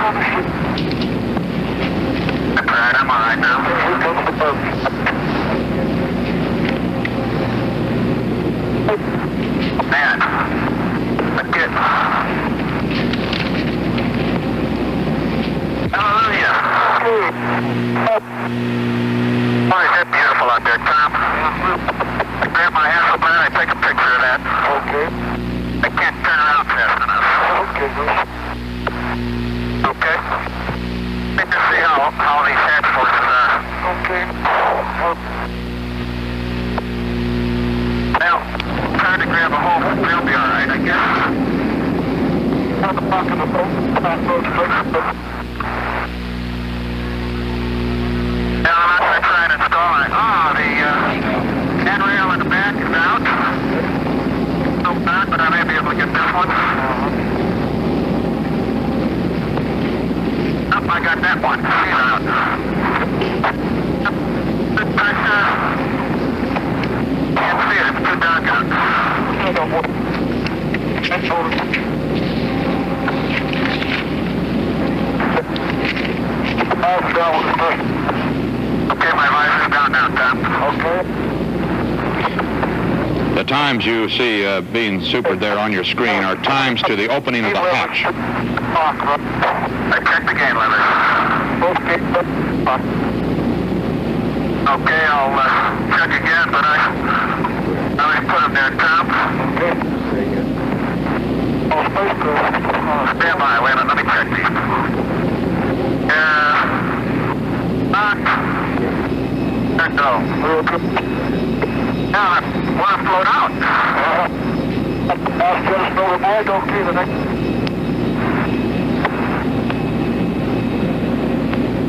That's all right, I'm all right now. Man, a kid. Hallelujah. Boy, is that beautiful out there, Tom. I grab my Hasselblad, I take a picture of that. Okay. I can't turn around fast enough. Okay. Okay. Let me see how these hatch forces are. Okay. Now, trying to grab a hold, they'll be all right, I guess. On the back of the boat. Now, I'm going to try and install it. The handrail in the back is out. No bad, but I may be able to get this one. Oh, I got that one. She's out. Good pressure. Can't see it. It's too dark out. Okay, my visor's down now, Tom. Okay. The times you see being supered there on your screen are times to the opening of the hatch. I checked the gain limit. Okay, I'll check again, but I already put them there, Tom. Stand by, wait a minute, let me check these. Let go. Now, I want to float out. I'll just overboard, don't see the next.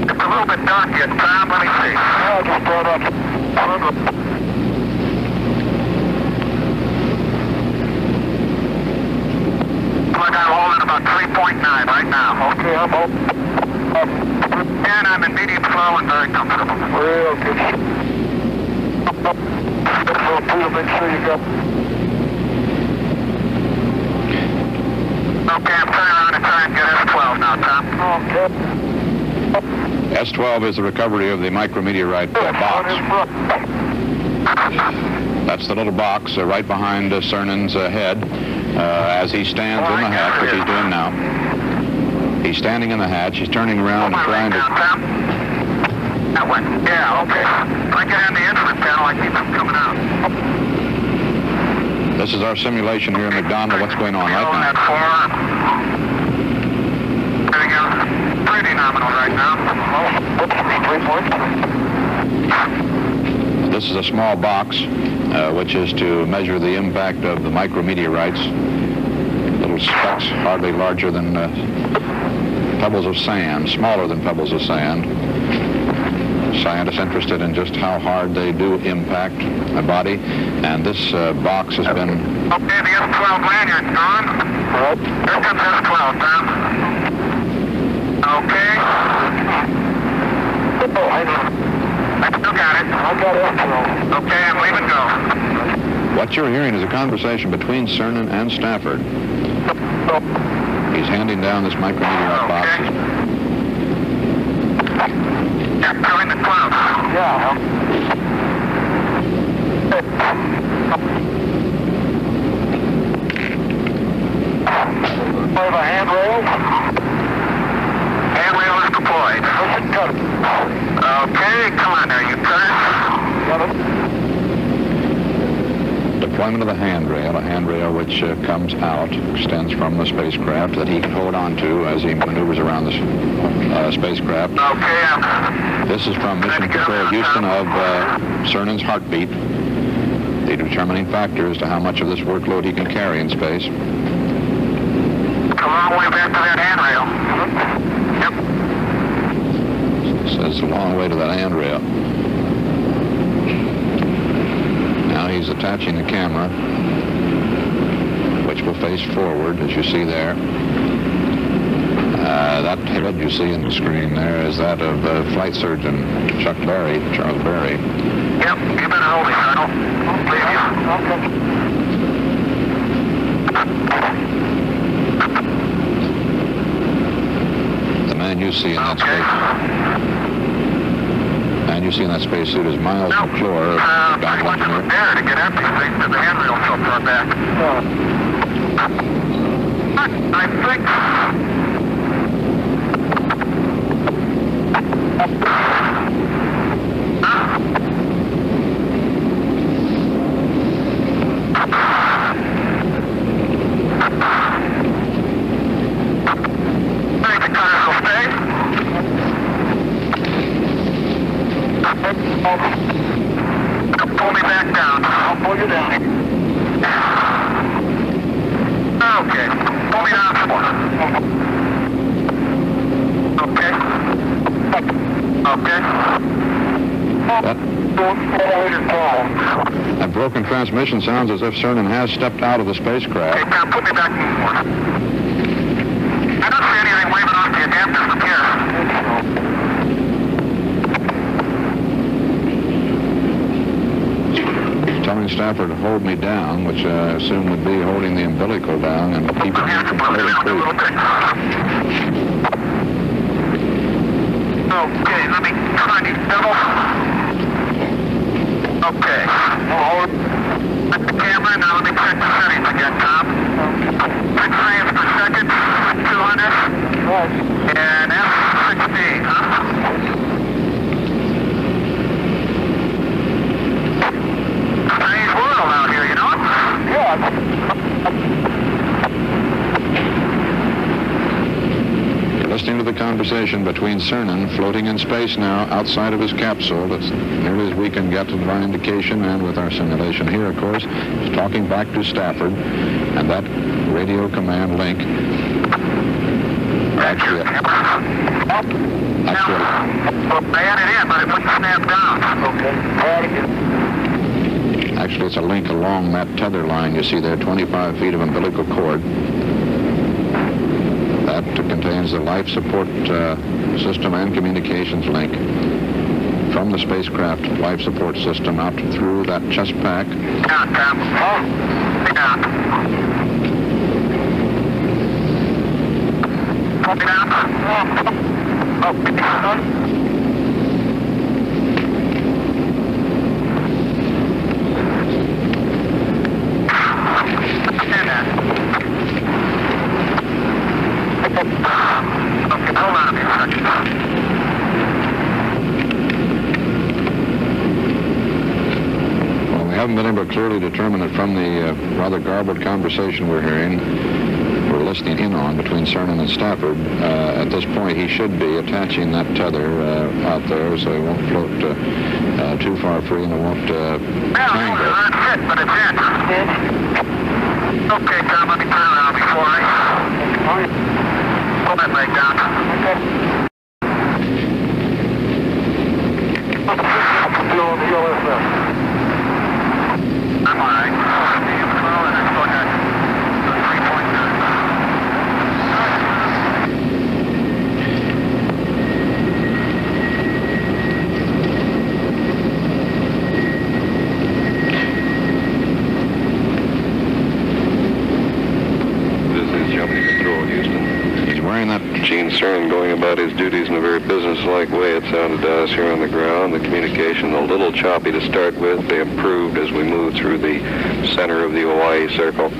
It's a little bit dark yet, Tom. Let me see. I'll just throw it up. I got a hold at about 3.9 right now. Okay, I'm up. And I'm in medium flow and very comfortable. Real good. Make sure you got. Okay, I'm turning around and trying to get S12 now, Tom. Okay. S12 is the recovery of the micrometeorite box. That's the little box right behind Cernan's head as he stands in the hatch, which he's doing now. He's standing in the hatch. He's turning around and trying to... That way. Yeah, okay. If I get in the instrument panel, I keep them coming out. This is our simulation here in McDonald. What's going on right now? There we go. Pretty nominal right now. This is a small box, which is to measure the impact of the micrometeorites. Little specks, hardly larger than pebbles of sand, smaller than pebbles of sand. Scientists interested in just how hard they do impact a body, and this box has been... Okay, the S-12 lanyard's gone. Here comes S-12, Tom. Okay. Oh, I still got it. I got S-12. Okay, I'm leaving go. What you're hearing is a conversation between Cernan and Stafford. He's handing down this micrometeorite box. Yeah, join the cloud. Yeah. Have a handrail? Handrail is deployed. Okay, come on there, you cutters. Deployment of the handrail, a handrail which comes out, extends from the spacecraft that he can hold on to as he maneuvers around the spacecraft. Okay. This is from Mission Control Houston of Cernan's heartbeat, the determining factor as to how much of this workload he can carry in space. It's a long way back to that handrail. Yep. Says a long way to that handrail. Now he's attaching the camera, which will face forward, as you see there. That head you see in the screen there is that of flight surgeon Charles Berry. Yep, you better hold it, Colonel. Please. The man you see in that spacesuit is Miles McClure, ground engineer. There to get at these things to the handrail so far back. I think... Pull me back down. I'll pull you down. Okay. Pull me down some more. Okay. Okay. That broken transmission sounds as if Cernan has stepped out of the spacecraft. Okay, now put me back more. I don't see anything waving off the adapter from here. Telling Stafford to hold me down, which I assume would be holding the umbilical down and keeping me from floating free. Okay, let me try these double. Okay. That's the camera, now let me check the settings again, Tom. 6 frames per second, 200. And F16, huh? Strange world out here, you know? Yeah. You're listening to the conversation between Cernan, floating in space now outside of his capsule. That's nearly as we can get by indication, and with our simulation here, of course, he's talking back to Stafford, and that radio command link. Actually, I had it in, but it wouldn't snap down. Okay. Actually, it's a link along that tether line you see there, 25 feet of umbilical cord. That contains the life support system and communications link from the spacecraft life support system out through that chest pack. Down, Tom. Down. Copy down. Okay, hold on a second. Well, we haven't been able to clearly determine it from the rather garbled conversation we're hearing. We're listening in on between Cernan and Stafford. At this point, he should be attaching that tether out there so he won't float too far free and it won't tangle. That's it, but it's in. Okay, Tom, let me turn around before I pull that leg down. Gene Cernan going about his duties in a very businesslike way, it sounded to us here on the ground. The communication a little choppy to start with. They improved as we moved through the center of the Hawaii Circle.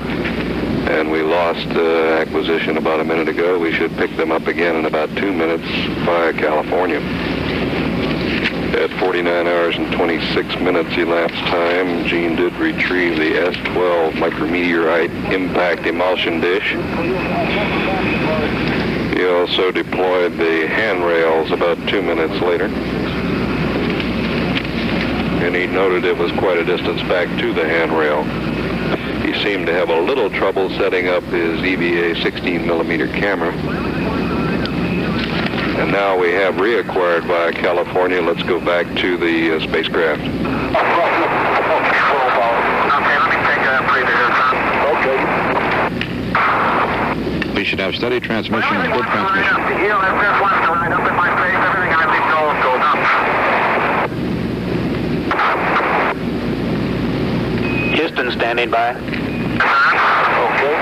And we lost acquisition about a minute ago. We should pick them up again in about 2 minutes via California. At 49 hours and 26 minutes elapsed time, Gene did retrieve the S-12 micrometeorite impact emulsion dish. He also deployed the handrails about 2 minutes later. And he noted it was quite a distance back to the handrail. He seemed to have a little trouble setting up his EVA 16mm camera. And now we have reacquired via California. Let's go back to the spacecraft. Okay, let me take a breather here, Tom. Okay. We should have steady transmission and good transmission. The ELSS wants to ride up in my face. Everything I leave goes up. Houston standing by. Okay.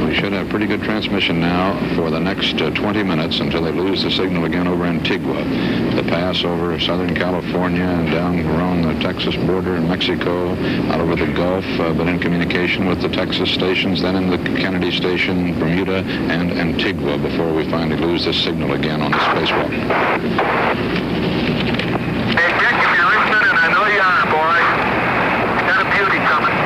We should have pretty good transmission now for the next 20 minutes until they lose the signal again over Antigua. The pass over southern California and down around the Texas border in Mexico, out over the Gulf, but in communication with the Texas stations, then in the Kennedy station, Bermuda, and Antigua before we finally lose the signal again on the spacewalk. Hey, Dick, if you're listening, and I know you are, boy, got a beauty coming.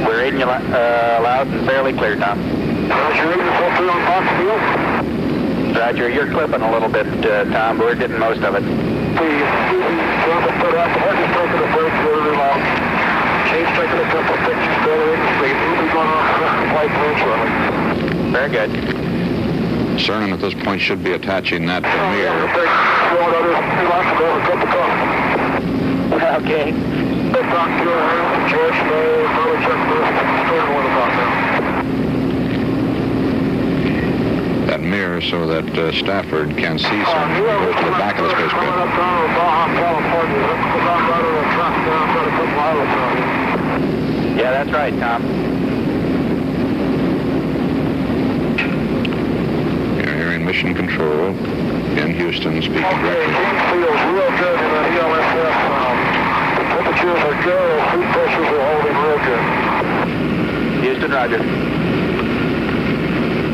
We're reading you loud and fairly clear, Tom. Roger, you're clipping a little bit, Tom, but we're getting most of it. Very good. Cernan at this point should be attaching that mirror. Okay. That mirror so that Stafford can see Cernan go to the back of the spacecraft. Yeah, that's right, Tom. You're hearing mission control in Houston speaking directly. Feels real good in the ELSS. Temperatures are good, food pressures are holding real good. Houston, roger.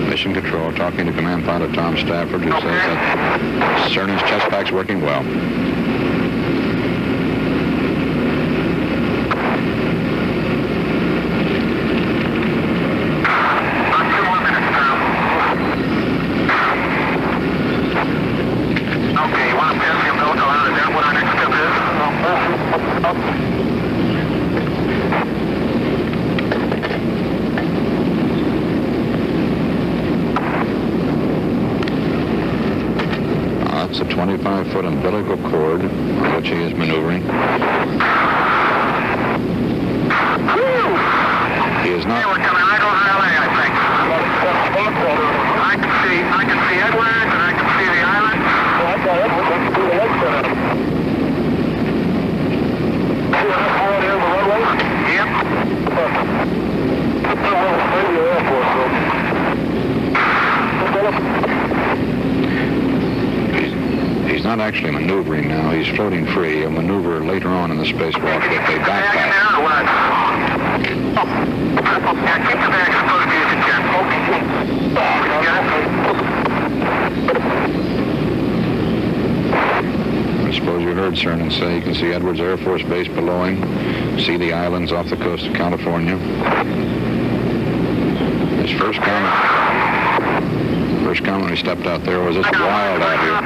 Mission control talking to Command Pilot Tom Stafford, who says that Cernan's chest pack's working well. That's a 25-foot umbilical cord on which he is maneuvering. He is not. They were coming right over LA, I think. I can see Edwards and I can see the island. Well, I've got Edwards. I can see the lake center. See that forward here on the roadway? Yep. That's a little radio Air Force, He's not actually maneuvering now. He's floating free. He'll maneuver later on in the spacewalk if they backpack. Yeah, keep the bags as close to you as you can. I suppose you heard Cernan say you can see Edwards Air Force Base below him, see the islands off the coast of California. His first comment when he stepped out there was, it's wild out here.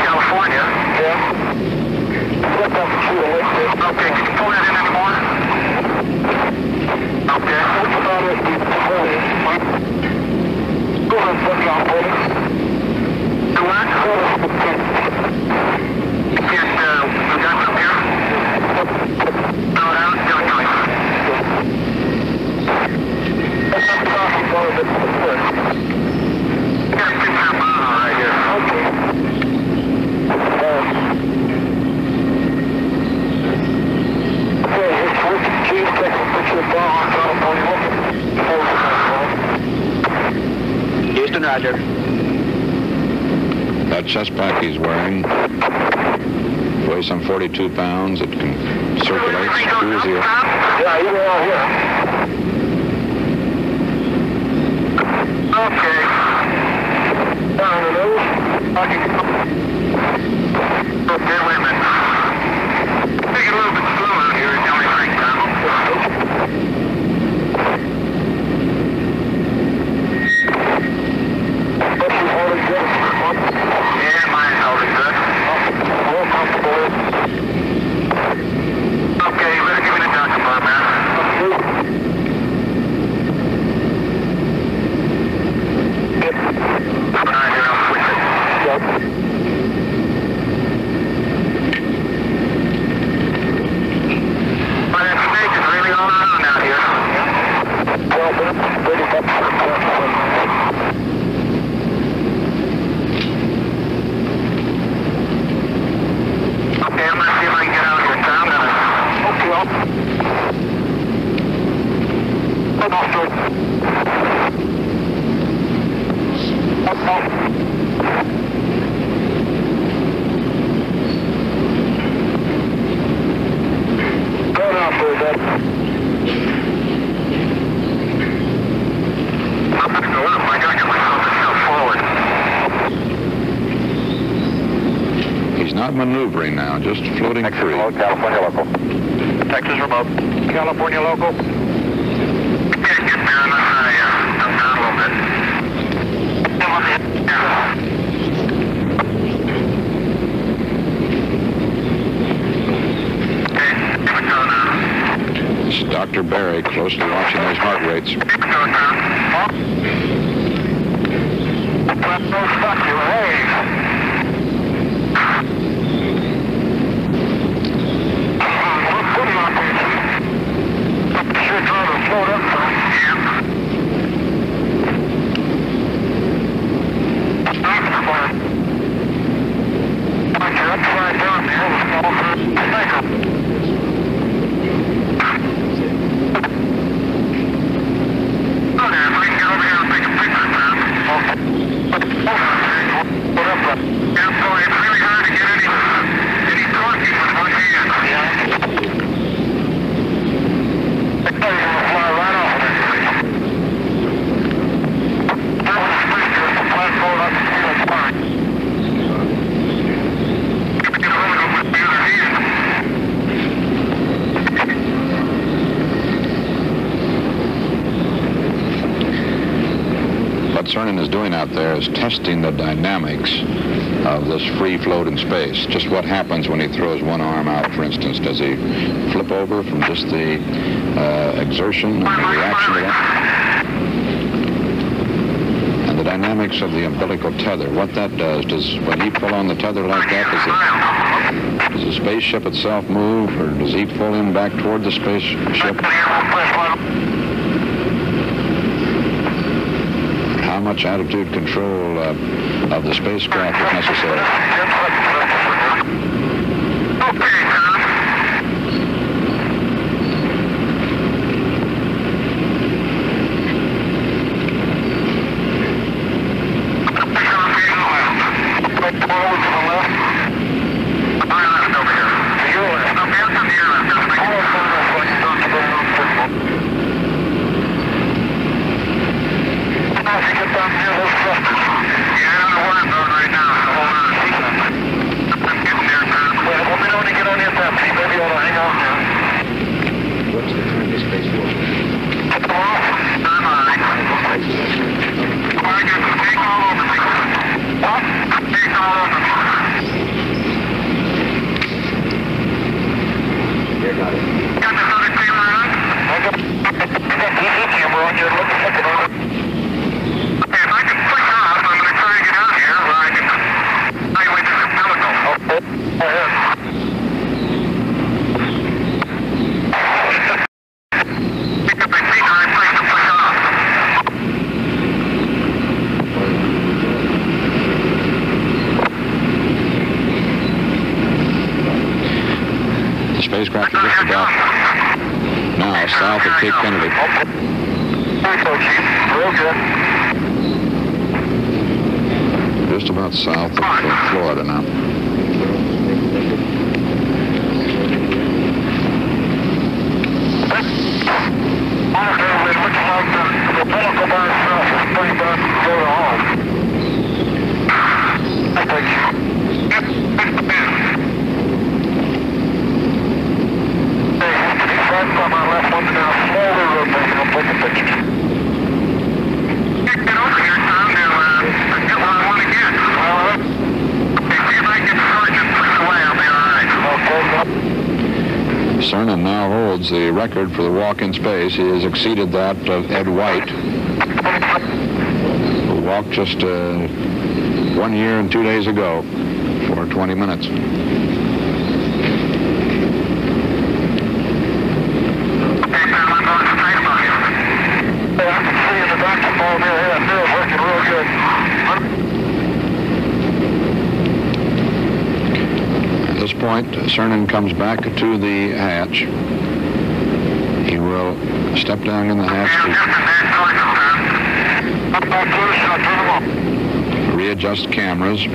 California. Yeah. Okay, can you pull that in anymore? Okay. Go ahead, put it on, please. Do what? You can't, you got some here? Throw it out, give it to me. That's not the problem, but it's good. Got a picture of right here. Okay. That chest pack he's wearing weighs some 42 pounds. It can circulate. Who is he? Yeah, you all here. Okay. Down the nose. Okay, wait a minute. Take it a little bit slower here. It's the only thing, Tom. Yeah, mine's holding good. More comfortable. Okay, you better give me the doctor bar, man. Keep an eye here, I'll switch it. My information's really all around out here. Well, that's pretty much. Okay, I'm gonna see if I can get out here, Tom. Okay, well. I'm off to it. Going off for it, Dad. I'm not gonna look. I gotta get myself forward. He's not maneuvering now, just floating free. Remote, California local. Texas remote. California local. Yeah, get there unless I come down a little bit. Okay, here we go now. This is Dr. Barry closely watching those heart rates. Here we go, Tom. Oh, fuck you, hey. Sure trying to float up, Tom. Yeah. You're upside down there with small cycle. Okay, if I can get over here and take a picture, Tom. Yeah, boy, it's really hard to get any talking with one hand. Yeah. I thought you were going to fly right off of everything. That was a picture of the platform up the field fine. If we get over with the other hand. What Cernan is doing out there is testing the dynamics of this free float in space. Just what happens when he throws one arm out, for instance. Does he flip over from just the exertion and the reaction to that? And the dynamics of the umbilical tether, what that does when he pull on the tether like that, does the spaceship itself move, or does he pull him back toward the spaceship? How much attitude control of the spacecraft is necessary? Okay, Tom. Spacecraft is just about now south of Cape Kennedy. just about south of Florida now. Cernan now holds the record for the walk in space. He has exceeded that of Ed White, who walked just 1 year and 2 days ago for 20 minutes. At this point, Cernan comes back to the hatch. He will step down in the hatch to readjust cameras.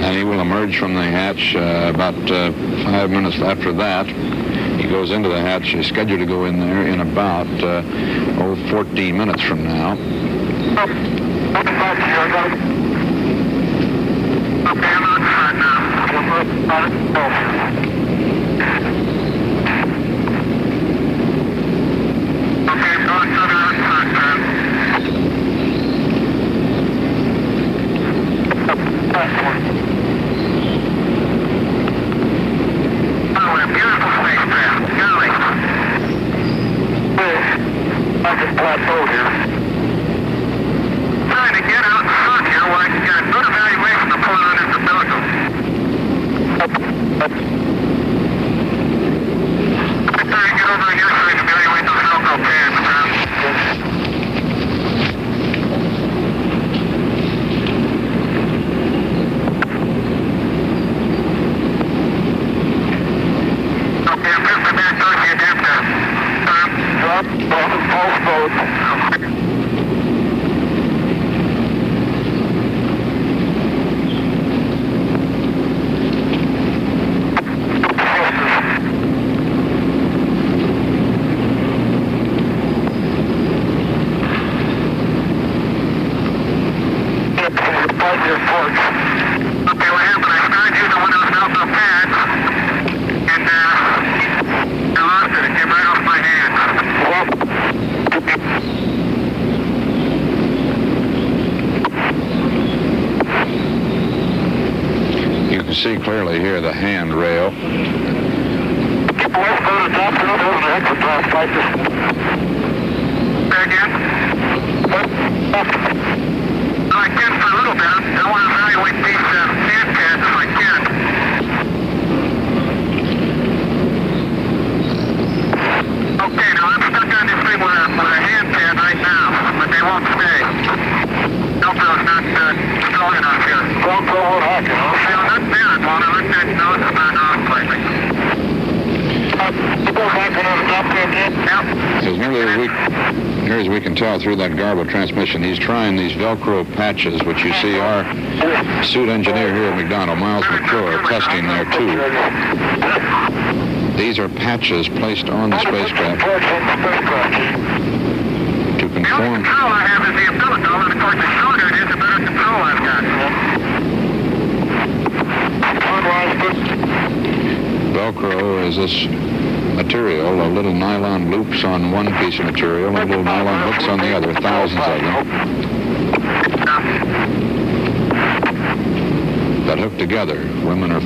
And he will emerge from the hatch about 5 minutes after that. He goes into the hatch. He's scheduled to go in there in about 14 minutes from now. See clearly here the handrail. I can for a little bit. I want to evaluate these hand pads if I can. Okay, now I'm stuck on this thing with a hand pad right now, but they won't stay. Velcro's not strong enough here. Velcro won't hack it, huh? No, not there. I want to let that nose about off slightly. Here as we can tell through that garbo transmission, he's trying these Velcro patches, which you see our suit engineer here at McDonnell, Miles McClure, testing there too. These are patches placed on the spacecraft to conform. The only control I have is the umbilical, and of course the shorter it is, the better control I've got. Velcro is this material, little nylon loops on one piece of material and little nylon hooks on the other, thousands of them, that hook together. Women are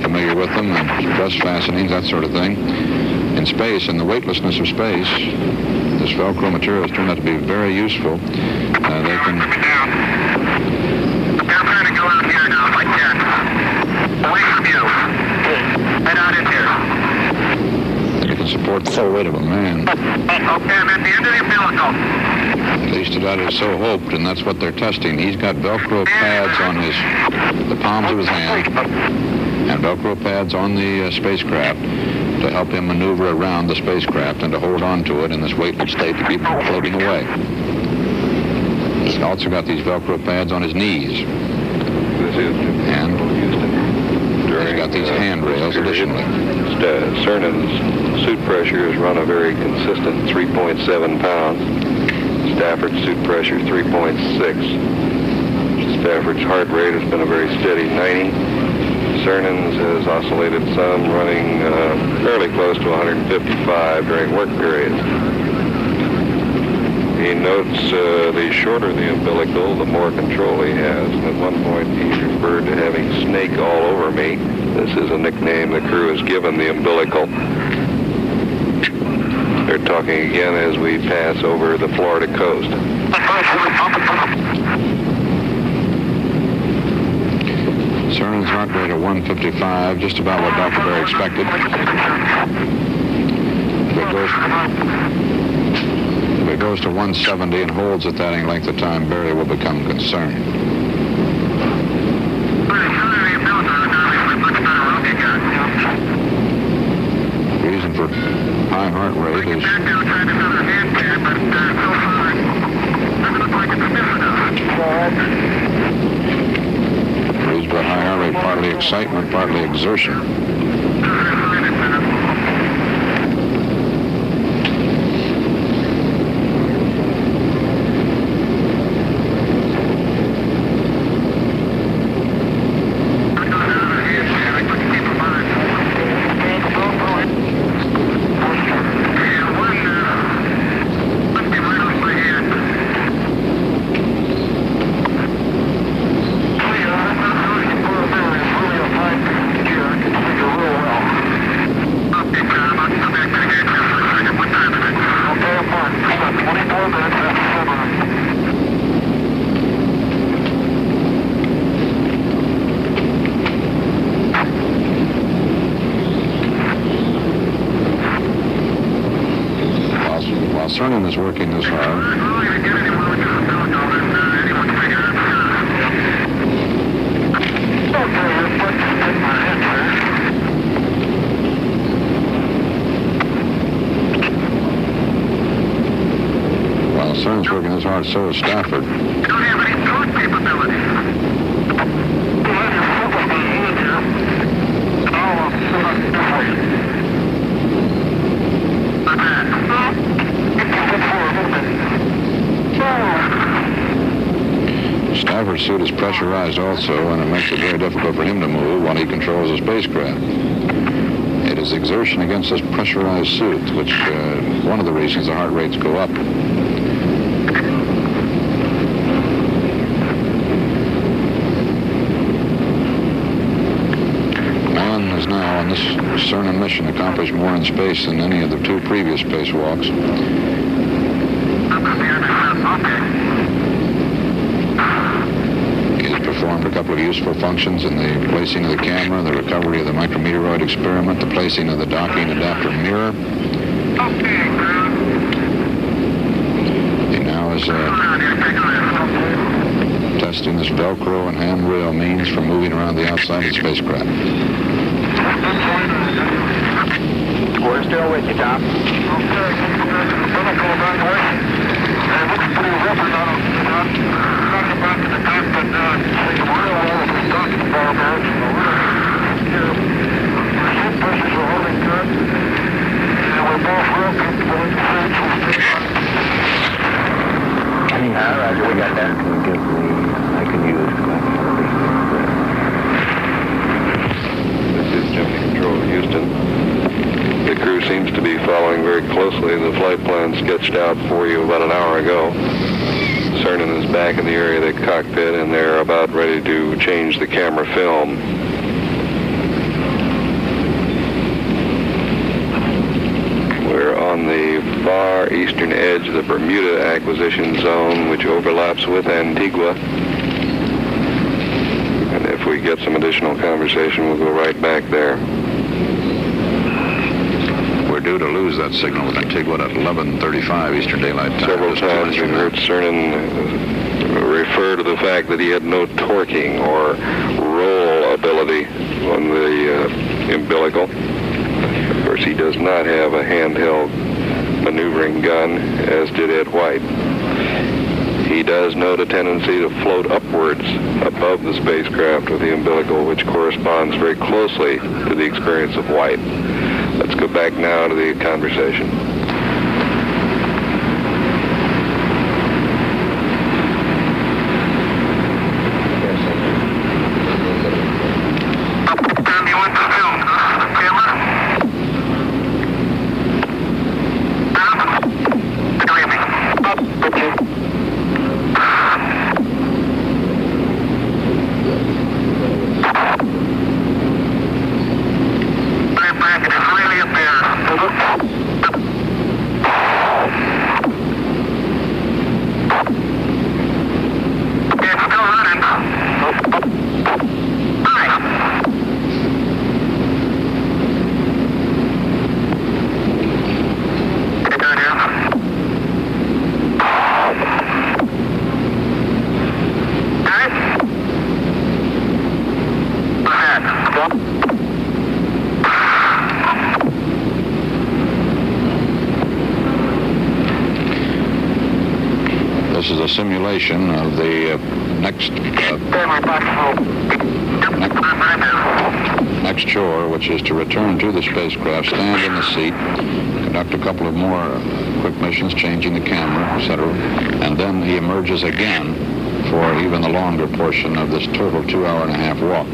familiar with them, and dress fastenings, that sort of thing. In space, in the weightlessness of space, this Velcro material has turned out to be very useful. They can... I'm trying to go out here now if I can. Away from you. Head out in here. It can support the full weight of a man. Okay, I'm at the end of the umbilical. At least that is so hoped, and that's what they're testing. He's got Velcro pads on the palms of his hand, and Velcro pads on the spacecraft to help him maneuver around the spacecraft and to hold on to it in this weightless state to keep it floating away. He's also got these Velcro pads on his knees. And he's got these handrails additionally. Cernan's suit pressure has run a very consistent 3.7 pounds. Stafford's suit pressure 3.6. Stafford's heart rate has been a very steady 90. Cernan's has oscillated some, running fairly close to 155 during work periods. He notes the shorter the umbilical, the more control he has. And at one point, he referred to having snake all over me. This is a nickname the crew has given the umbilical. They're talking again as we pass over the Florida coast. Cernan's heart rate at 155, just about what Dr. Berry expected. If it goes to 170 and holds at that length of time, Berry will become concerned. The reason for high heart rate is by high heart rate, partly excitement, partly exertion. Cernan is working this hard. While Cernan's working this hard, so is Stafford. Stafford's suit is pressurized also, and it makes it very difficult for him to move while he controls the spacecraft. It is exertion against this pressurized suit, which one of the reasons the heart rates go up. Man has now, on this Cernan mission, accomplished more in space than any of the two previous spacewalks. Performed a couple of useful functions in the placing of the camera, the recovery of the micrometeoroid experiment, the placing of the docking adapter mirror. He now is testing this Velcro and handrail means for moving around the outside of the spacecraft. We're still with you, Tom. Roger, we got that. I can use This is Gemini Control, Houston. The crew seems to be following very closely the flight plan sketched out for you about an hour ago. Cernan is back in the area of the cockpit, and they're about ready to change the camera film. We're on the far eastern edge of the Bermuda acquisition zone, which overlaps with Antigua. And if we get some additional conversation, we'll go right back there. We're due to lose that signal with Antigua at 11:35 Eastern Daylight Time. Several times we've heard Cernan refer to the fact that he had no torquing or roll ability visibility on the umbilical. Of course, he does not have a handheld maneuvering gun, as did Ed White. He does note a tendency to float upwards above the spacecraft with the umbilical, which corresponds very closely to the experience of White. Let's go back now to the conversation. This is a simulation of the next chore, which is to return to the spacecraft, stand in the seat, conduct a couple of more quick missions, changing the camera, etc. And then he emerges again for even the longer portion of this total 2.5-hour walk.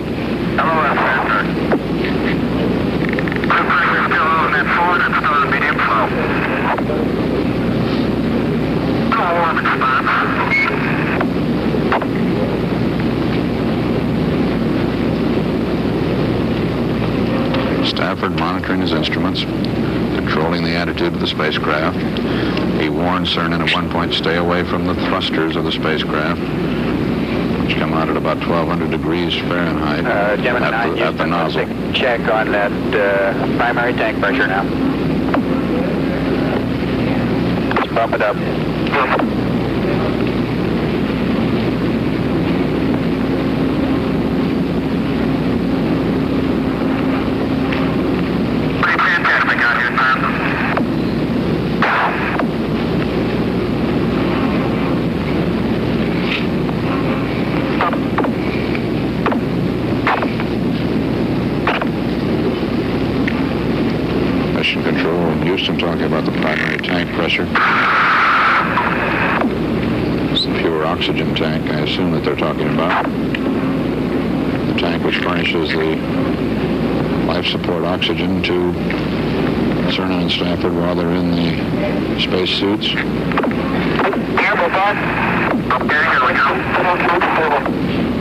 Stafford monitoring his instruments, controlling the attitude of the spacecraft. He warned Cernan at one point, stay away from the thrusters of the spacecraft, which come out at about 1,200 degrees Fahrenheit at the nozzle. Check on that primary tank pressure now. Let's bump it up. Talking about the primary tank pressure. It's the pure oxygen tank, I assume, that they're talking about. The tank which furnishes the life support oxygen to Cernan and Stafford while they're in the space suits.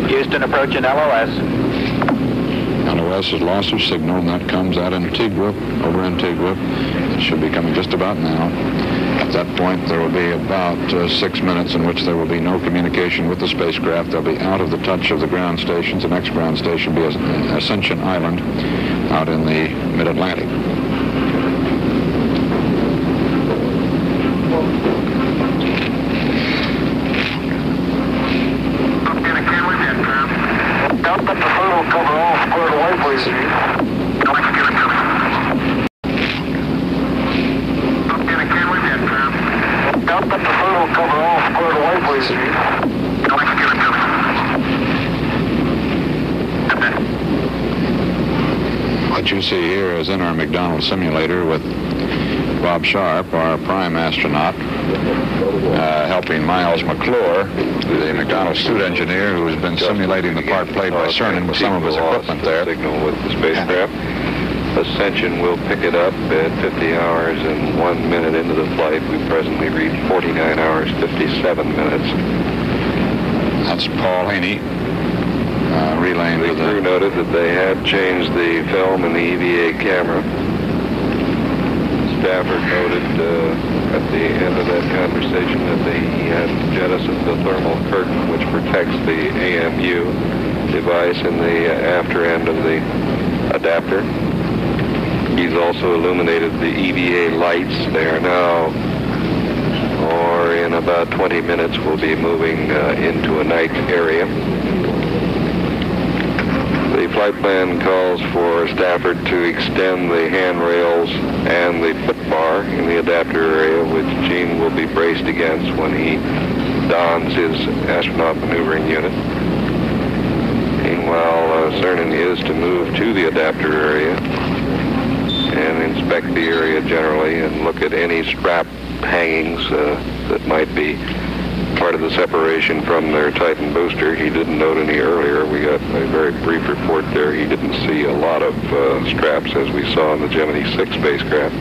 Houston approaching LOS. LOS is loss of signal, and that comes at Antigua, over Antigua. It should be coming just about now. At that point, there will be about 6 minutes in which there will be no communication with the spacecraft. They'll be out of the touch of the ground stations. The next ground station will be Ascension Island out in the mid-Atlantic. What you see here is in our McDonald simulator with Bob Sharp, our prime astronaut, helping Miles McClure, the McDonald suit engineer, who has been simulating the part played by Cernan with some of his equipment there. Signal with the spacecraft. Ascension will pick it up at 50 hours and 1 minute into the flight. We presently read 49 hours, 57 minutes. That's Paul Haney relaying the crew noted that they had changed the film in the EVA camera. Stafford noted at the end of that conversation that they had jettisoned the thermal curtain which protects the AMU device in the after end of the adapter. He's also illuminated the EVA lights. They are now, or in about 20 minutes, we'll be moving into a night area. The flight plan calls for Stafford to extend the handrails and the foot bar in the adapter area, which Gene will be braced against when he dons his astronaut maneuvering unit. Meanwhile, Cernan is to move to the adapter area and inspect the area generally and look at any strap hangings that might be part of the separation from their Titan booster. He didn't note any earlier. We got a very brief report there. He didn't see a lot of straps as we saw in the Gemini 6 spacecraft.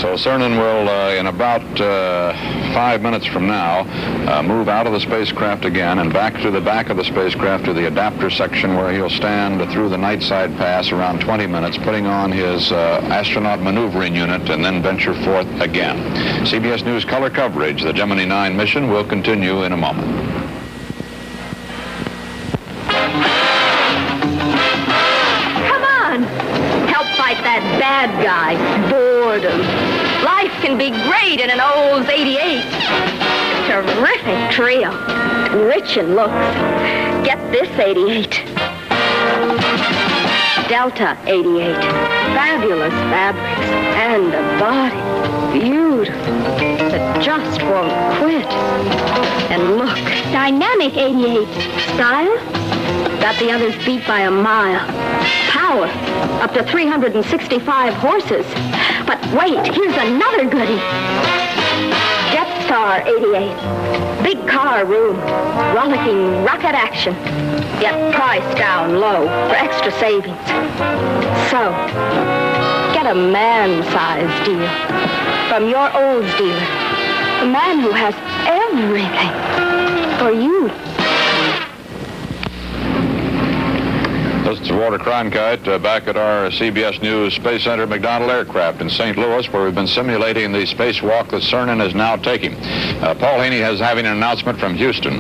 So Cernan will, in about 5 minutes from now, move out of the spacecraft again and back to the back of the spacecraft to the adapter section, where he'll stand through the night side pass around 20 minutes, putting on his astronaut maneuvering unit, and then venture forth again. CBS News color coverage, the Gemini 9 mission, will continue in a moment. Come on! Help fight that bad guy, boredom. Life can be great in an Olds 88. Terrific trio. Rich in looks. Get this 88. Delta 88. Fabulous fabrics. And a body. Beautiful. That just won't quit. And look. Dynamic 88. Style? Got the others beat by a mile. Power. Up to 365 horses. But wait, here's another goodie. Jet Star 88. Big car room. Rollicking rocket action. Yet priced down low for extra savings. So, get a man-sized deal from your Olds dealer. The man who has everything for you. This is Walter Cronkite back at our CBS News Space Center McDonnell aircraft in St. Louis, where we've been simulating the spacewalk that Cernan is now taking. Paul Haney is having an announcement from Houston.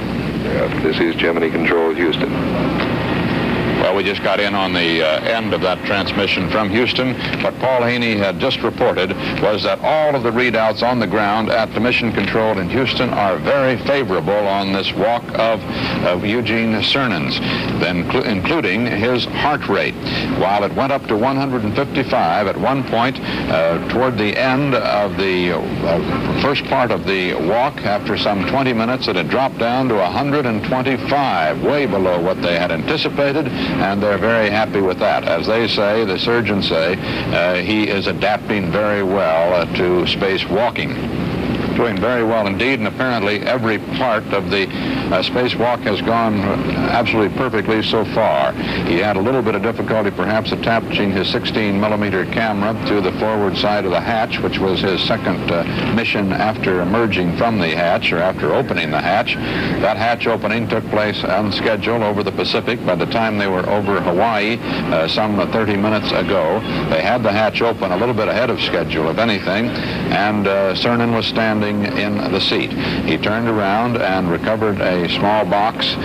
This is Gemini Control, Houston. Well, we just got in on the end of that transmission from Houston. What Paul Haney had just reported was that all of the readouts on the ground at the mission control in Houston are very favorable on this walk of Eugene Cernan's, including his heart rate. While it went up to 155 at one point toward the end of the first part of the walk, after some 20 minutes, it had dropped down to 125, way below what they had anticipated. And they're very happy with that. As they say, the surgeons say, he is adapting very well to spacewalking. Doing very well indeed, and apparently every part of the spacewalk has gone absolutely perfectly so far. He had a little bit of difficulty perhaps attaching his 16-millimeter camera to the forward side of the hatch, which was his second mission after emerging from the hatch, or after opening the hatch. That hatch opening took place on schedule over the Pacific. By the time they were over Hawaii some 30 minutes ago, they had the hatch open a little bit ahead of schedule, if anything, and Cernan was standing in the seat. He turned around and recovered a small box,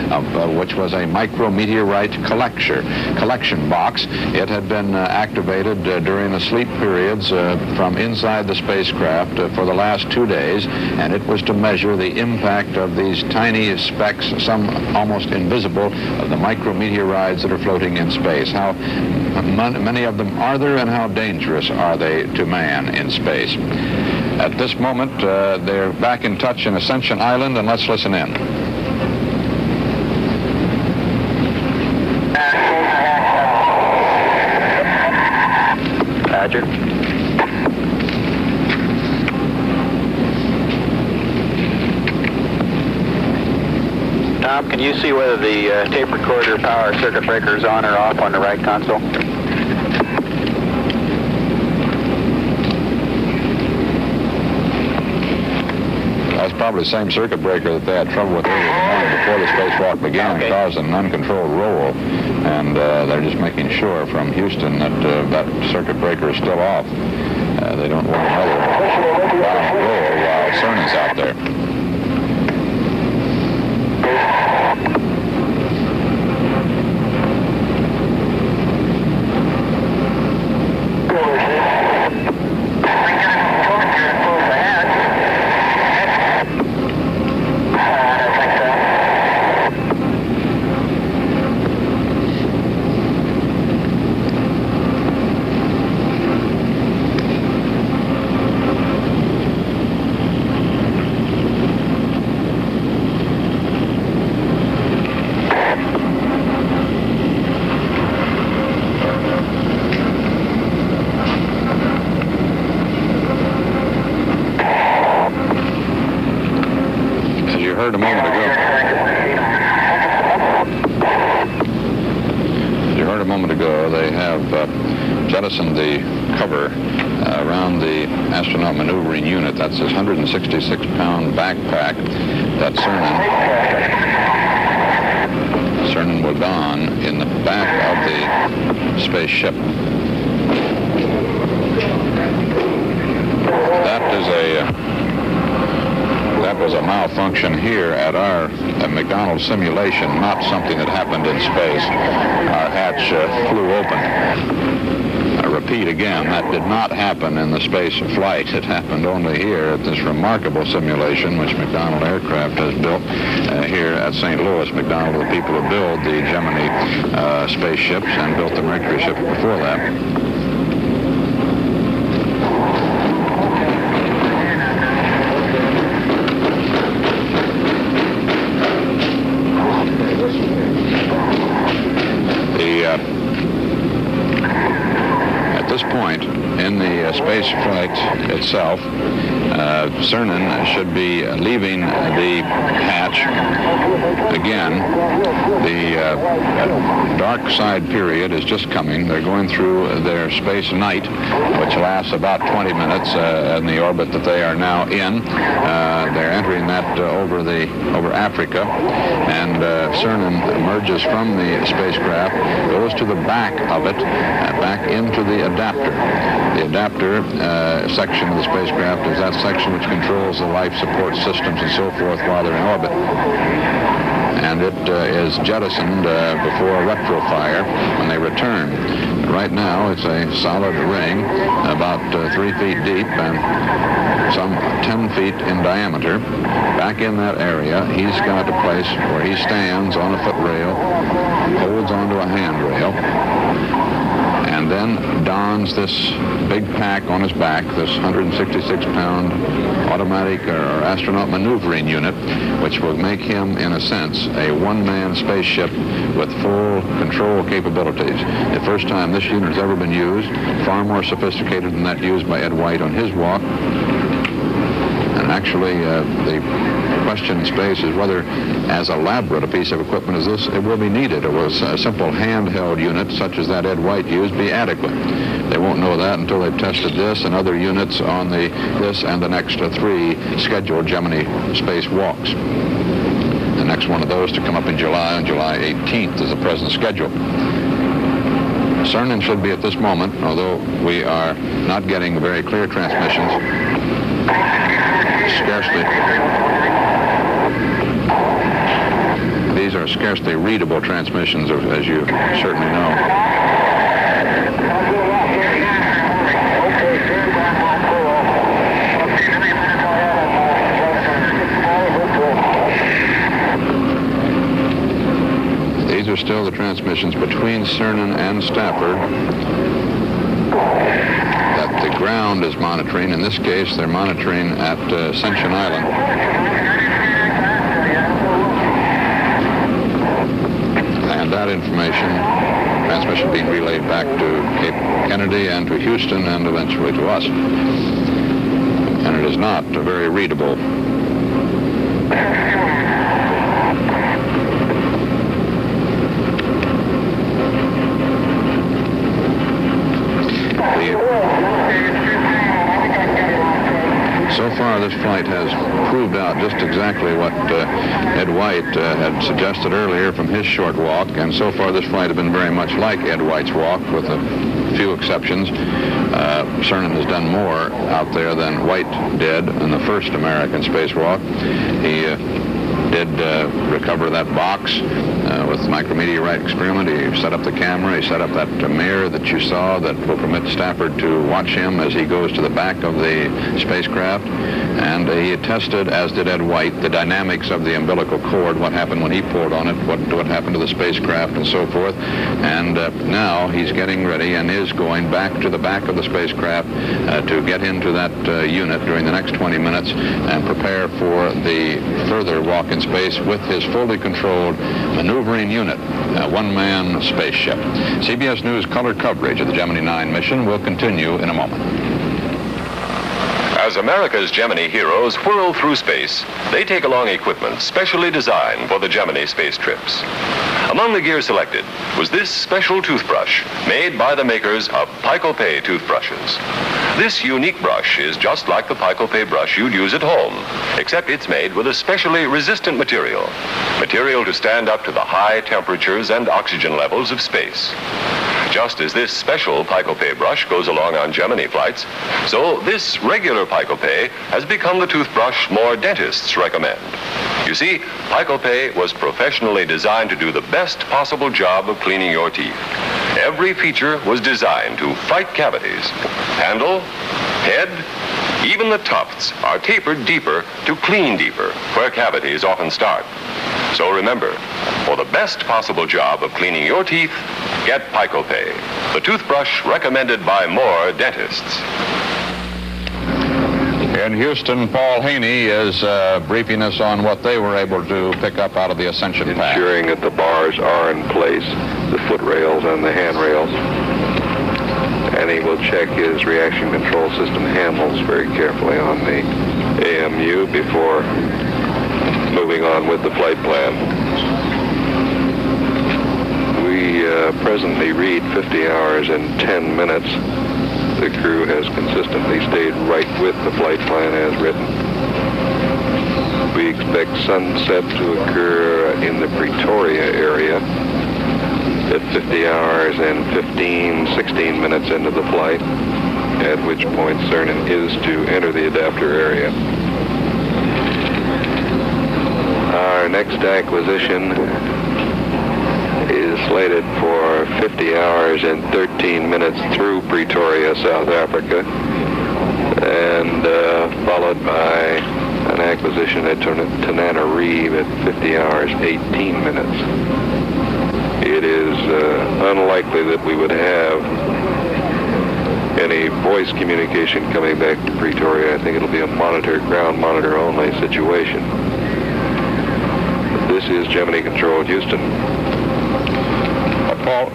which was a micrometeorite collection box. It had been activated during the sleep periods from inside the spacecraft for the last 2 days, and it was to measure the impact of these tiny specks, some almost invisible, of the micrometeorites that are floating in space. How many of them are there, and how dangerous are they to man in space? At this moment, they're back in touch in Ascension Island, and let's listen in. Roger. Tom, can you see whether the tape recorder power circuit breaker is on or off on the right console? That's probably the same circuit breaker that they had trouble with earlier in the morning before the spacewalk began, causing an uncontrolled roll. And they're just making sure from Houston that that circuit breaker is still off. They don't want another violent roll while Cernan's out there. heard a moment ago. As you heard a moment ago, they have jettisoned the cover around the astronaut maneuvering unit. That's his 166-pound backpack that Cernan will don in the back of the spaceship. That was a malfunction here at our McDonald simulation, not something that happened in space. Our hatch flew open. I repeat again, that did not happen in the space flight. It happened only here at this remarkable simulation which McDonald Aircraft has built here at St. Louis. McDonald are the people who build the Gemini spaceships and built the Mercury ship before that. At this point in the space flight itself, Cernan should be leaving the hatch. Again, the dark side period is just coming. They're going through their space night, which lasts about 20 minutes in the orbit that they are now in. They're entering that over Africa, and Cernan emerges from the spacecraft, goes to the back of it, back into the adapter. The adapter section of the spacecraft is that section which controls the life support systems and so forth while they're in orbit. And it is jettisoned before retrofire when they return. Right now, it's a solid ring about 3 feet deep and some 10 feet in diameter. Back in that area, he's got a place where he stands on a footrail, holds onto a handrail, and then dons this big pack on his back, this 166-pound automatic or astronaut maneuvering unit, which will make him, in a sense, a one-man spaceship with full control capabilities. The first time this unit has ever been used, far more sophisticated than that used by Ed White on his walk. And actually, the question in space is whether, as elaborate a piece of equipment as this, it will be needed, or will a simple handheld unit, such as that Ed White used, be adequate. They won't know that until they've tested this and other units on this and the next 3 scheduled Gemini space walks. The next one of those to come up in July, on July 18th is the present schedule. Cernan should be at this moment, although we are not getting very clear transmissions, these are scarcely readable transmissions, as you certainly know. These are still the transmissions between Cernan and Stafford that the ground is monitoring. In this case, they're monitoring at Ascension Island. And that transmission being relayed back to Cape Kennedy and to Houston and eventually to us. And it is not very readable. So far, this flight has proved out just exactly what Ed White had suggested earlier from his short walk, and so far this flight has been very much like Ed White's walk, with a few exceptions. Cernan has done more out there than White did in the first American spacewalk. He did recover that box with micrometeorite experiment. He set up the camera. He set up that mirror that you saw that will permit Stafford to watch him as he goes to the back of the spacecraft. And he tested, as did Ed White, the dynamics of the umbilical cord, what happened when he pulled on it, what happened to the spacecraft, and so forth. And now he's getting ready and is going back to the back of the spacecraft to get into that unit during the next 20 minutes and prepare for the further walk in space with his fully controlled maneuvering unit, a one-man spaceship. CBS News color coverage of the Gemini 9 mission will continue in a moment. As America's Gemini heroes whirl through space, they take along equipment specially designed for the Gemini space trips. Among the gear selected was this special toothbrush made by the makers of Pico-Pay toothbrushes. This unique brush is just like the Pico-Pay brush you'd use at home, except it's made with a specially resistant material to stand up to the high temperatures and oxygen levels of space. Just as this special Pico-Pay brush goes along on Gemini flights, so this regular Pico-Pay has become the toothbrush more dentists recommend. You see, Pico-Pay was professionally designed to do the best possible job of cleaning your teeth. Every feature was designed to fight cavities. Handle, head, even the tufts are tapered deeper to clean deeper, where cavities often start. So remember, for the best possible job of cleaning your teeth, get Pico-Pay, the toothbrush recommended by more dentists. In Houston, Paul Haney is briefing us on what they were able to pick up out of the Ascension pack. Ensuring that the bars are in place, the foot rails and the handrails. And he will check his reaction control system handles very carefully on the AMU before moving on with the flight plan. We presently read 50 hours and 10 minutes. The crew has consistently stayed right with the flight plan as written. We expect sunset to occur in the Pretoria area at 50 hours and 16 minutes into the flight, at which point Cernan is to enter the adapter area. Our next acquisition is slated for 50 hours and 13 minutes through Pretoria, South Africa, and followed by an acquisition at Tananarive at 50 hours, 18 minutes. It is unlikely that we would have any voice communication coming back to Pretoria. I think it'll be a ground monitor only situation. This is Gemini Control, Houston.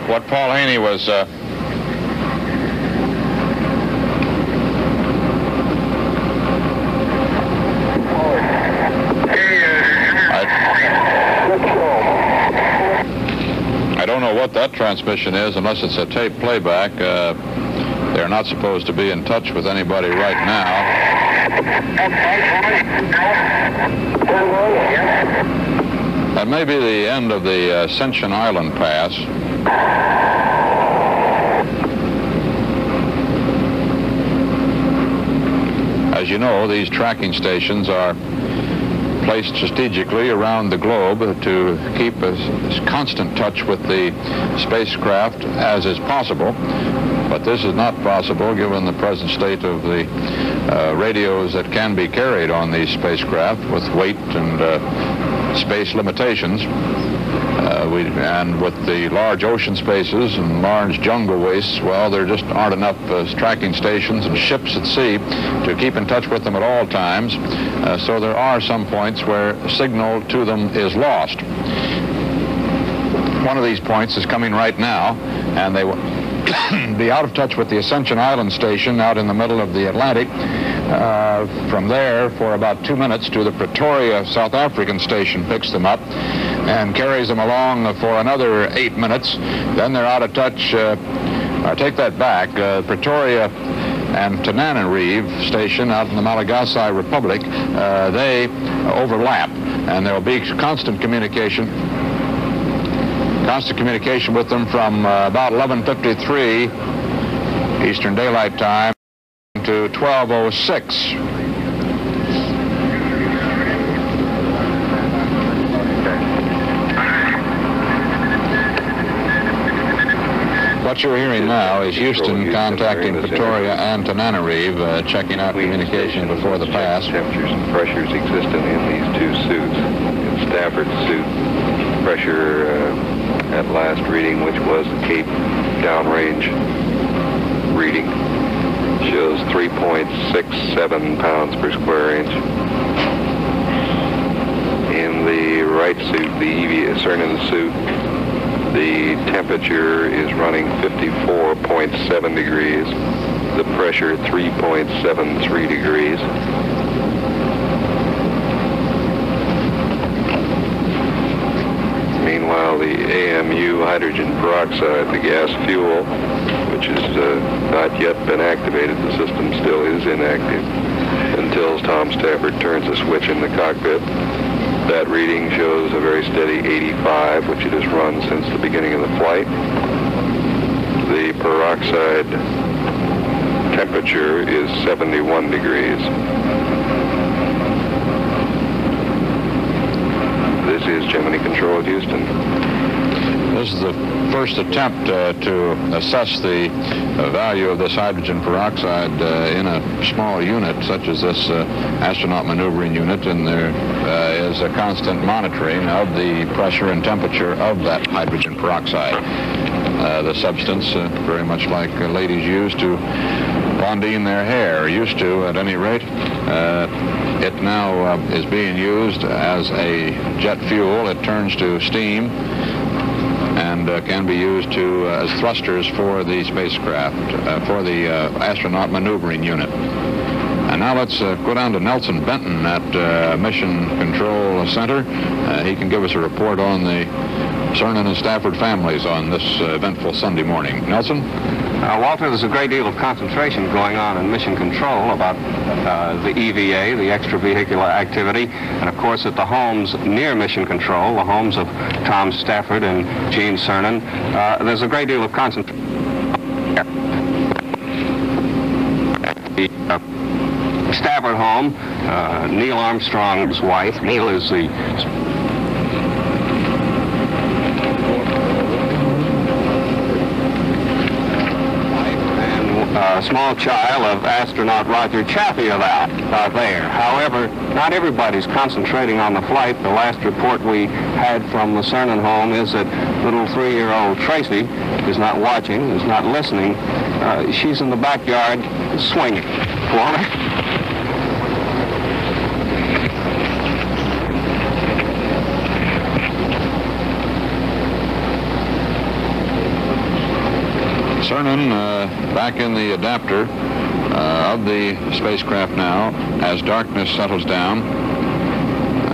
What Paul Haney was I don't know what that transmission is unless it's a tape playback. They're not supposed to be in touch with anybody right now. That may be the end of the Ascension Island pass. As you know, these tracking stations are placed strategically around the globe to keep as constant touch with the spacecraft as is possible. But this is not possible given the present state of the radios that can be carried on these spacecraft with weight and space limitations. And with the large ocean spaces and large jungle wastes, well, there just aren't enough tracking stations and ships at sea to keep in touch with them at all times. So there are some points where signal to them is lost. One of these points is coming right now, and they will be out of touch with the Ascension Island station out in the middle of the Atlantic. From there, for about 2 minutes, to the Pretoria, South African station picks them up and carries them along for another 8 minutes. Then they're out of touch. I take that back. Pretoria and Tananarive station out in the Malagasy Republic, they overlap, and there will be constant communication with them from about 11:53 Eastern Daylight Time to 12:06. What you're hearing now is Houston contacting Pretoria and Tananarive, checking out communication before the pass. Temperatures and pressures existing in these two suits. In Stafford's suit, pressure at last reading, which was the Cape downrange reading, shows 3.67 pounds per square inch. In the right suit, the Cernan suit, the temperature is running 54.7 degrees. the pressure 3.73 degrees. Meanwhile, the AMU hydrogen peroxide, the gas fuel, which has not yet been activated, the system still is inactive until Tom Stafford turns a switch in the cockpit. That reading shows a very steady 85, which it has run since the beginning of the flight. The peroxide temperature is 71 degrees. This is Gemini Control at Houston. This is the first attempt to assess the value of this hydrogen peroxide in a small unit such as this astronaut maneuvering unit, and there is a constant monitoring of the pressure and temperature of that hydrogen peroxide. The substance, very much like ladies use to blondine their hair, used to at any rate. It now is being used as a jet fuel. It turns to steam and can be used as thrusters for the spacecraft, for the astronaut maneuvering unit. And now let's go down to Nelson Benton at Mission Control Center. He can give us a report on the Cernan and Stafford families on this eventful Sunday morning. Nelson? Walter, there's a great deal of concentration going on in Mission Control about the EVA, the extravehicular activity, and of course at the homes near Mission Control, the homes of Tom Stafford and Gene Cernan, there's a great deal of concentration. The Stafford home, Neil Armstrong's wife. Neil is the small child of astronaut Roger Chaffee out there. However, not everybody's concentrating on the flight. The last report we had from the Cernan home is that little 3-year-old Tracy is not watching, is not listening. She's in the backyard swinging. Walter? Cernan back in the adapter of the spacecraft now as darkness settles down,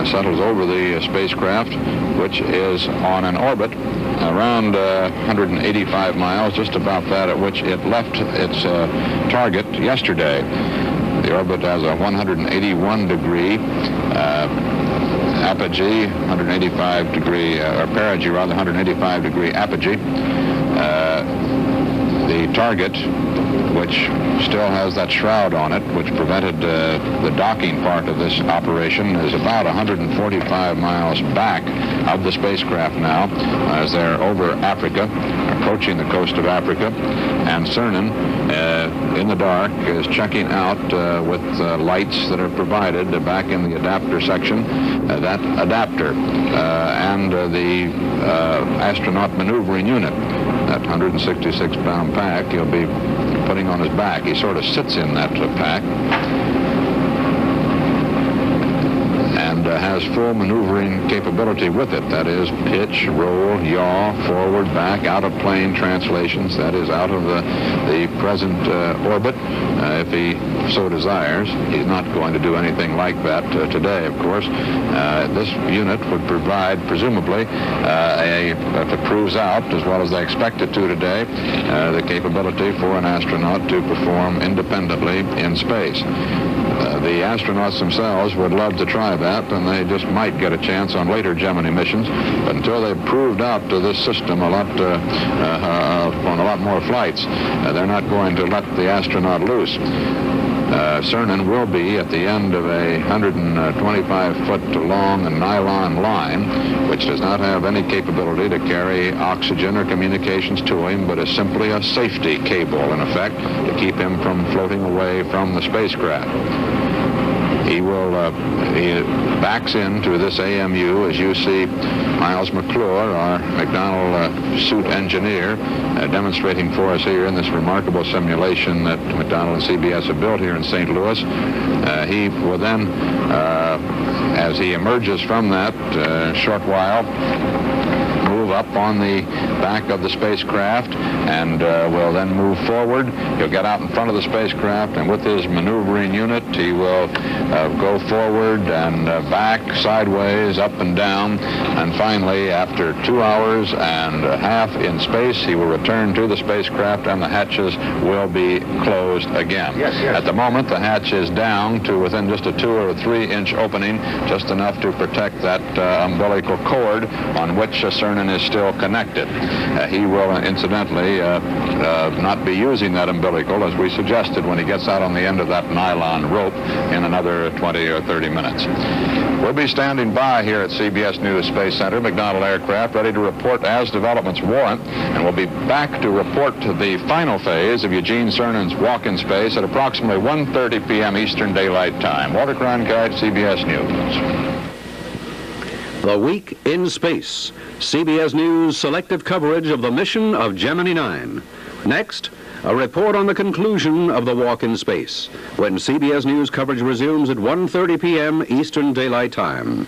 settles over the spacecraft, which is on an orbit around 185 miles, just about that at which it left its target yesterday. The orbit has a 181 degree apogee, 185 degree, or perigee rather, 185 degree apogee. The target, which still has that shroud on it, which prevented the docking part of this operation, is about 145 miles back of the spacecraft now, as they're over Africa, approaching the coast of Africa. And Cernan, in the dark, is checking out with lights that are provided back in the adapter section, that adapter and the astronaut maneuvering unit. That 166-pound pack he'll be putting on his back. He sort of sits in that pack and has full maneuvering capability with it. That is pitch, roll, yaw, forward, back, out of plane translations. That is out of the present orbit if he so desires. He's not going to do anything like that today, of course. This unit would provide, presumably, if it proves out as well as they expect it to today, the capability for an astronaut to perform independently in space. The astronauts themselves would love to try that, and they just might get a chance on later Gemini missions. But until they've proved out this system on a lot more flights, they're not going to let the astronaut loose. Cernan will be at the end of a 125-foot-long nylon line, which does not have any capability to carry oxygen or communications to him, but is simply a safety cable, in effect, to keep him from floating away from the spacecraft. He backs into this AMU, as you see Miles McClure, our McDonnell suit engineer, demonstrating for us here in this remarkable simulation that McDonnell and CBS have built here in St. Louis. He will then, as he emerges from that short while, move up on the back of the spacecraft and will then move forward. He'll get out in front of the spacecraft, and with his maneuvering unit, he will go forward and back, sideways, up and down, and finally, after 2 hours and a half in space, he will return to the spacecraft and the hatches will be closed again. At the moment, the hatch is down to within just a 2 or 3 inch opening, just enough to protect that umbilical cord on which Cernan is still connected. He will incidentally not be using that umbilical, as we suggested, when he gets out on the end of that nylon rope in another 20 or 30 minutes. We'll be standing by here at CBS News Space Center, McDonnell Aircraft, ready to report as developments warrant, and we'll be back to report to the final phase of Eugene Cernan's walk in space at approximately 1:30 p.m. Eastern Daylight Time. Walter Cronkite, CBS News. The Week in Space, CBS News selective coverage of the mission of Gemini 9. Next, a report on the conclusion of the walk in space, when CBS News coverage resumes at 1:30 p.m. Eastern Daylight Time.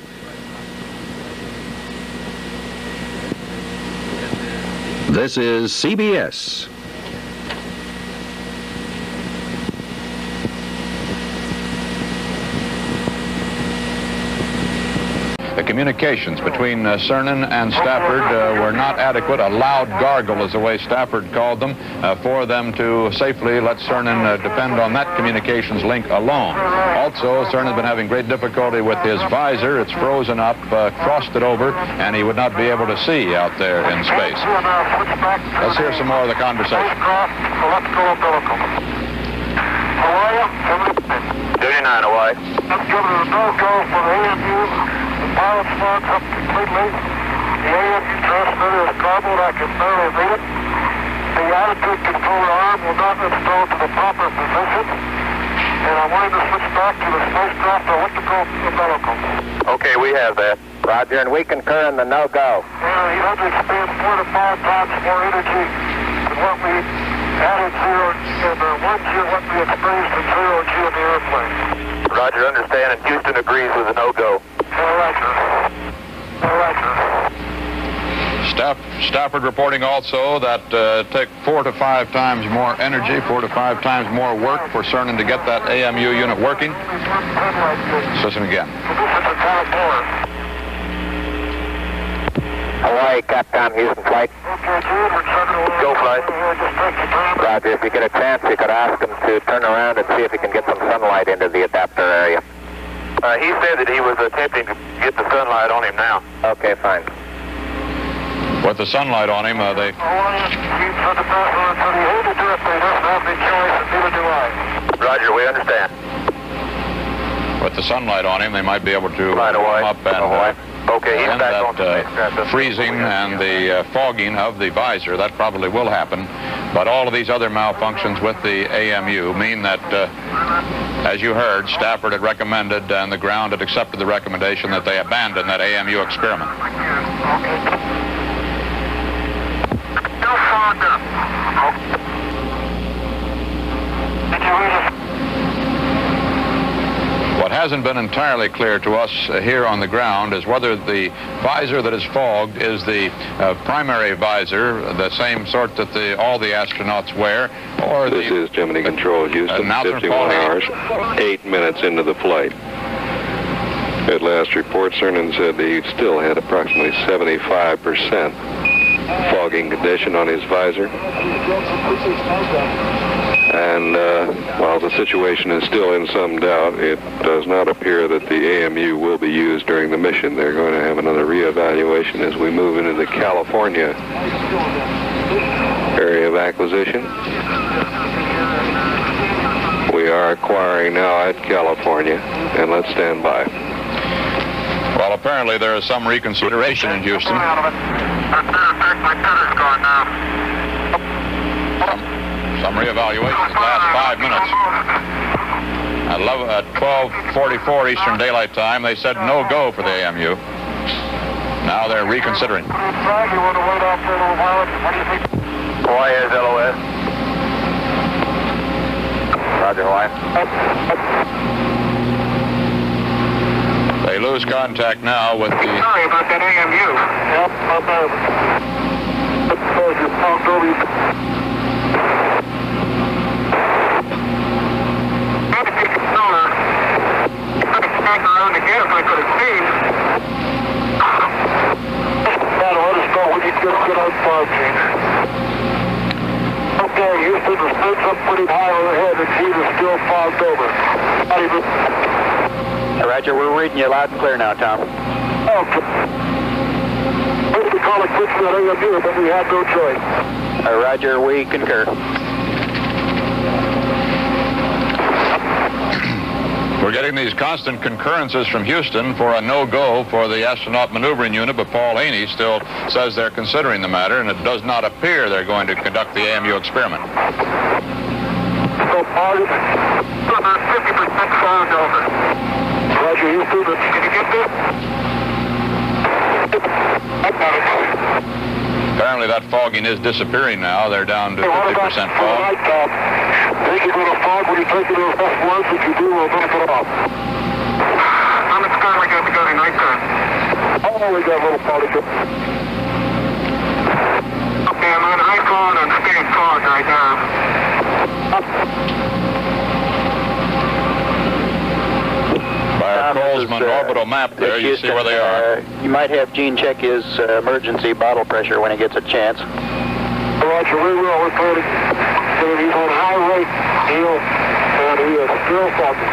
This is CBS. The communications between Cernan and Stafford were not adequate. A loud gargle is the way Stafford called them, for them to safely let Cernan depend on that communications link alone. Also, Cernan's been having great difficulty with his visor. It's frozen up, crossed it over, and he would not be able to see out there in space. Let's hear some more of the conversation. Duty 9 away. Let's give it a no-go for the AMU. The pilot's marked up completely. The AMU transmitter is garbled. I can barely read it. The altitude controller arm will not install to the proper position. And I'm wanting to switch back to the spacecraft elliptical umbilical. Okay, we have that. Roger, and we concur in the no-go. And he had to expend 4 to 5 times more energy than what we had in what we experienced in 0G in the airplane. Roger, understand, and Houston agrees with the no-go. All right, sir. All right, sir. Stafford reporting also that take 4 to 5 times more energy, 4 to 5 times more work for Cernan to get that AMU unit working. Listen again. Hawaii, Capcom, Houston flight. Go flight. Roger, if you get a chance, you could ask him to turn around and see if he can get some sunlight into the adapter area. He said that he was attempting to get the sunlight on him now. Okay, fine. With the sunlight on him, they... Roger, we understand. With the sunlight on him, they might be able to warm up and... Okay, he's back on the freezing and the fogging of the visor. That probably will happen. But all of these other malfunctions with the AMU mean that, as you heard, Stafford had recommended and the ground had accepted the recommendation that they abandon that AMU experiment. What hasn't been entirely clear to us here on the ground is whether the visor that is fogged is the primary visor, the same sort that all the astronauts wear, or this is Gemini Control, Houston, 51 hours, 8 minutes into the flight. At last report, Cernan said he still had approximately 75% fogging condition on his visor. And while the situation is still in some doubt, it does not appear that the AMU will be used during the mission. They're going to have another reevaluation as we move into the California area of acquisition. We are acquiring now at California, and let's stand by. Well, apparently there is some reconsideration in Houston. Some reevaluations last 5 minutes. At 12:44 Eastern Daylight Time, they said no go for the AMU. Now they're reconsidering. Hawaii is LOS. Roger, Hawaii. They lose contact now with the... Sorry about that AMU. Yep, I'm over. Because you talked over you. Had to take a sonar. Could have snagged around again if I could have seen. That'll let us know when you just get on fog change. Okay, Houston, the smoke's up pretty high overhead and heat is still fogged over. Not even... Roger, we're reading you loud and clear now, Tom. Okay. Maybe we call it quits for that AMU, but we have no choice. Roger, we concur. We're getting these constant concurrences from Houston for a no-go for the astronaut maneuvering unit, but Paul Haney still says they're considering the matter, and it does not appear they're going to conduct the AMU experiment. So, Paul, about 50% fogged over. Roger, Houston, can you get this? Apparently that fogging is disappearing now. They're down to 50% fog. Think you're going to fog when you take it enough once. If you do, we'll knock it off. How much time we got to go to nighttime? Oh, we got a little particle. Okay, I'm on iPhone and staying fogged right now. By our Colesman orbital map there, you see where they are. You might have Gene check his emergency bottle pressure when he gets a chance. Roger, we will. We're planning. He's on high rate deal, and he is still fogging.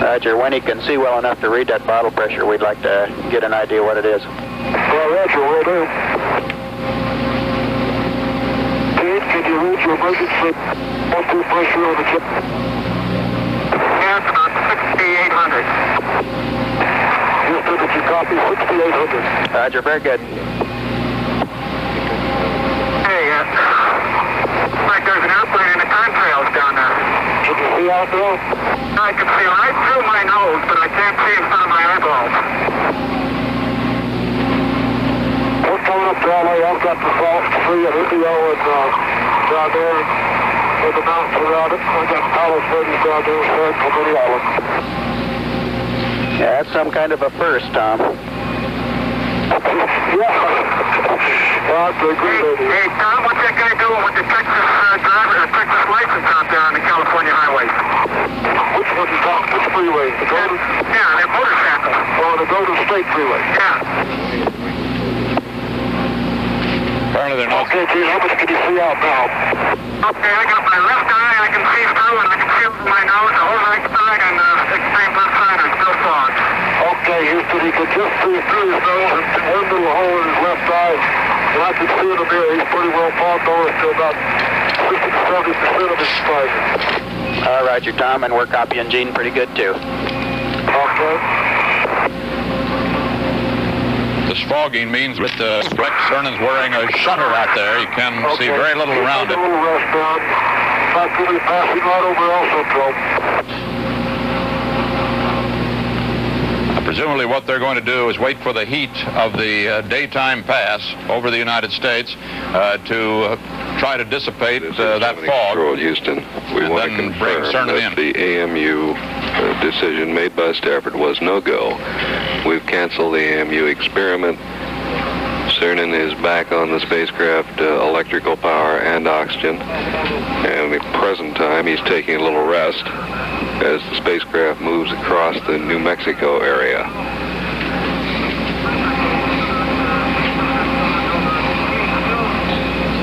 Roger, when he can see well enough to read that bottle pressure, we'd like to get an idea what it is. Well, Roger, we'll do. Gene, can you read your emergency pressure on the chip? Yeah, it's about 6,800. Houston, did you copy 6,800? Roger, very good. Hey, like there's an airplane in the contrails down there. Can you see out there? I can see right through my nose, but I can't see in front of my eyeballs. We're coming up to LA. I've got the Salt Sea and Indio and down there with the mountains around it. I've got Palos Verdes down there and from many islands. Yeah, that's some kind of a first, Tom. Yeah. Hey, Tom, what's that guy doing with the Texas Texas license out there on the California highway? Which one you talking? Which freeway? The Golden? Yeah, that motorcycle. Oh, the Golden State Freeway. Yeah. Apparently they're not... Okay, Gene, how much can you see out now? Okay, I got my left eye, I can see through, and I can see through my nose, the whole right side, and the extreme left side are still fogged. Okay, Houston, he could just see through his nose and one little hole in his left eye. And I can see in the mirror, he's pretty well fogged over to about 60 to 70% of his exposure. Roger, Tom, and we're copying Gene pretty good, too. Okay. This fogging means that Rex Cernan's wearing a shutter out there. You can see very little around it. A little rest down. Not really passing right over also, Joe. Presumably what they're going to do is wait for the heat of the daytime pass over the United States to try to dissipate that fog. Control, Houston. We want to confirm that the AMU decision made by Stafford was no-go. We've canceled the AMU experiment. Cernan is back on the spacecraft, electrical power and oxygen. And at the present time, he's taking a little rest as the spacecraft moves across the New Mexico area.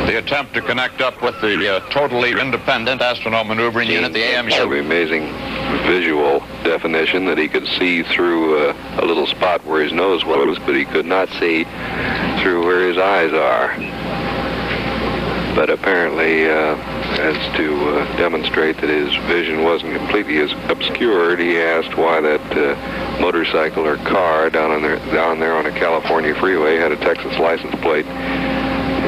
The attempt to connect up with the totally independent astronaut maneuvering unit, the AMU. The amazing visual definition that he could see through a little spot where his nose was, but he could not see through where his eyes are. But apparently, as to demonstrate that his vision wasn't completely obscured, he asked why that motorcycle or car down there on a California freeway had a Texas license plate,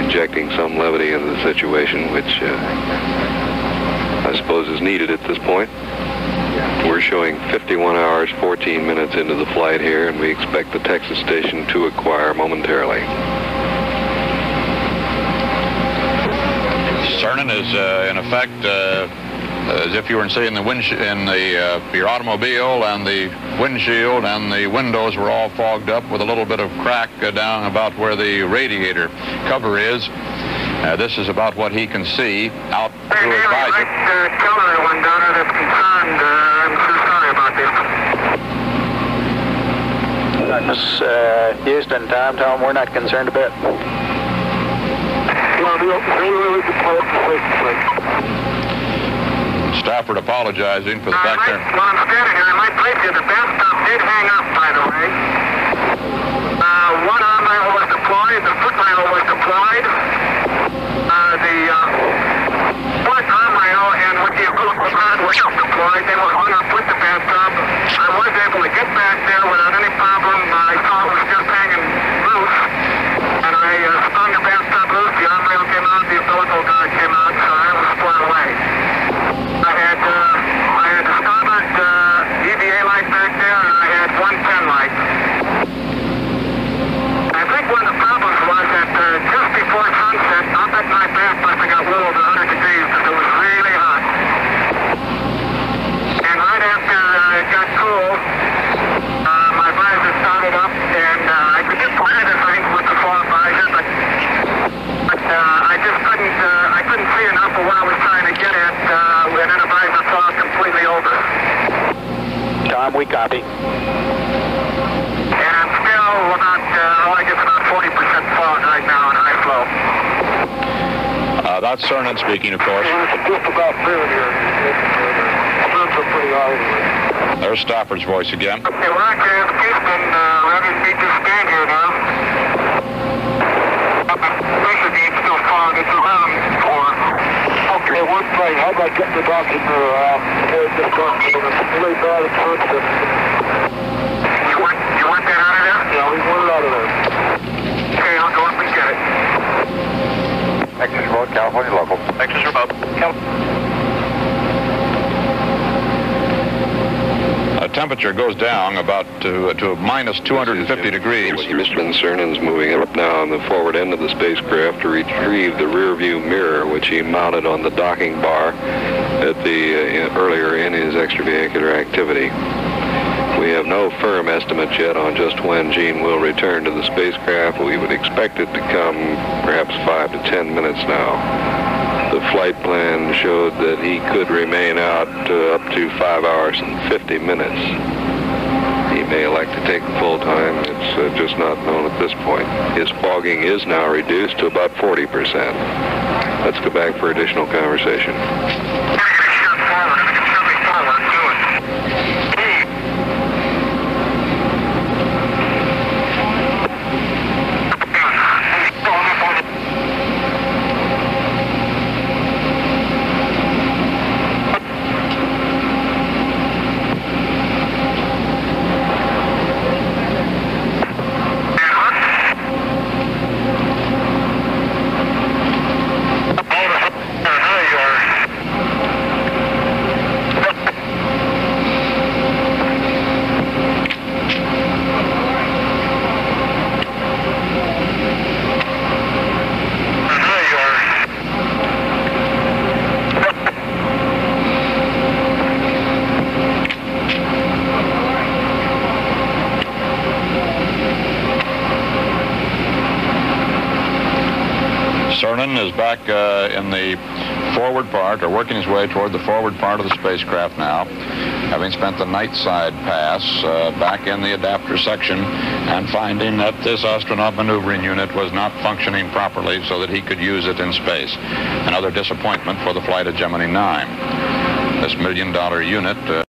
injecting some levity into the situation, which I suppose is needed at this point. We're showing 51 hours, 14 minutes into the flight here, and we expect the Texas station to acquire momentarily. Cernan is, in effect, as if you were seeing your automobile, and the windshield and the windows were all fogged up with a little bit of crack down about where the radiator cover is. This is about what he can see out through his visor. Tell everyone down there that's concerned. I'm so sorry about this. Houston, Tom, tell them we're not concerned a bit. Stafford apologizing for the fact that... While I'm standing here, I might place you. The bathtub did hang up, by the way. One arm rail was deployed. The foot rail was deployed. The foot arm rail and with the equivalent rod was deployed. They were hung up with the bathtub. I was able to get back there without any problem. I saw it was just hanging loose. And I spun the bathtub loose. The arm rail came out. The umbilical guard came out. So I was spun away. I had a starboard EVA light back there, and I had 110 light. I think one of the problems was that just before sunset, up at my back must have got well over 100 degrees because it was really hot. And right after it got cool, my visor started up, and I could get part of the thing with the fog visor, but I just couldn't see enough of what I was trying to get at, and then the visor fog completely over. Tom, we copy. And I'm still about, I guess about 40% fog right now in high flow. That's Cernan speaking, of course. It's just about through here. Suns are pretty high. There's Stafford's voice again. Okay, Roger, Houston, ready to meet this stand here now. Pressure game's still fog. It's around 4. Okay, one thing. How about getting the doctor avoid this dark? It's really bad at first. You want that out of there? Yeah, we want it out of there. Okay, I'll go up and get it. Texas Road, California local. Texas Road. Temperature goes down about to minus 250 degrees. Mr. Cernan's moving up now on the forward end of the spacecraft to retrieve the rear view mirror, which he mounted on the docking bar at the earlier in his extravehicular activity. We have no firm estimate yet on just when Gene will return to the spacecraft. We would expect it to come perhaps 5 to 10 minutes now. The flight plan showed that he could remain out up to 5 hours and 50 minutes. He may elect to take the full time. It's just not known at this point. His fogging is now reduced to about 40%. Let's go back for additional conversation. Cernan is back in the forward part, or working his way toward the forward part of the spacecraft now, having spent the night side pass back in the adapter section and finding that this astronaut maneuvering unit was not functioning properly so that he could use it in space. Another disappointment for the flight of Gemini 9. This $1 million unit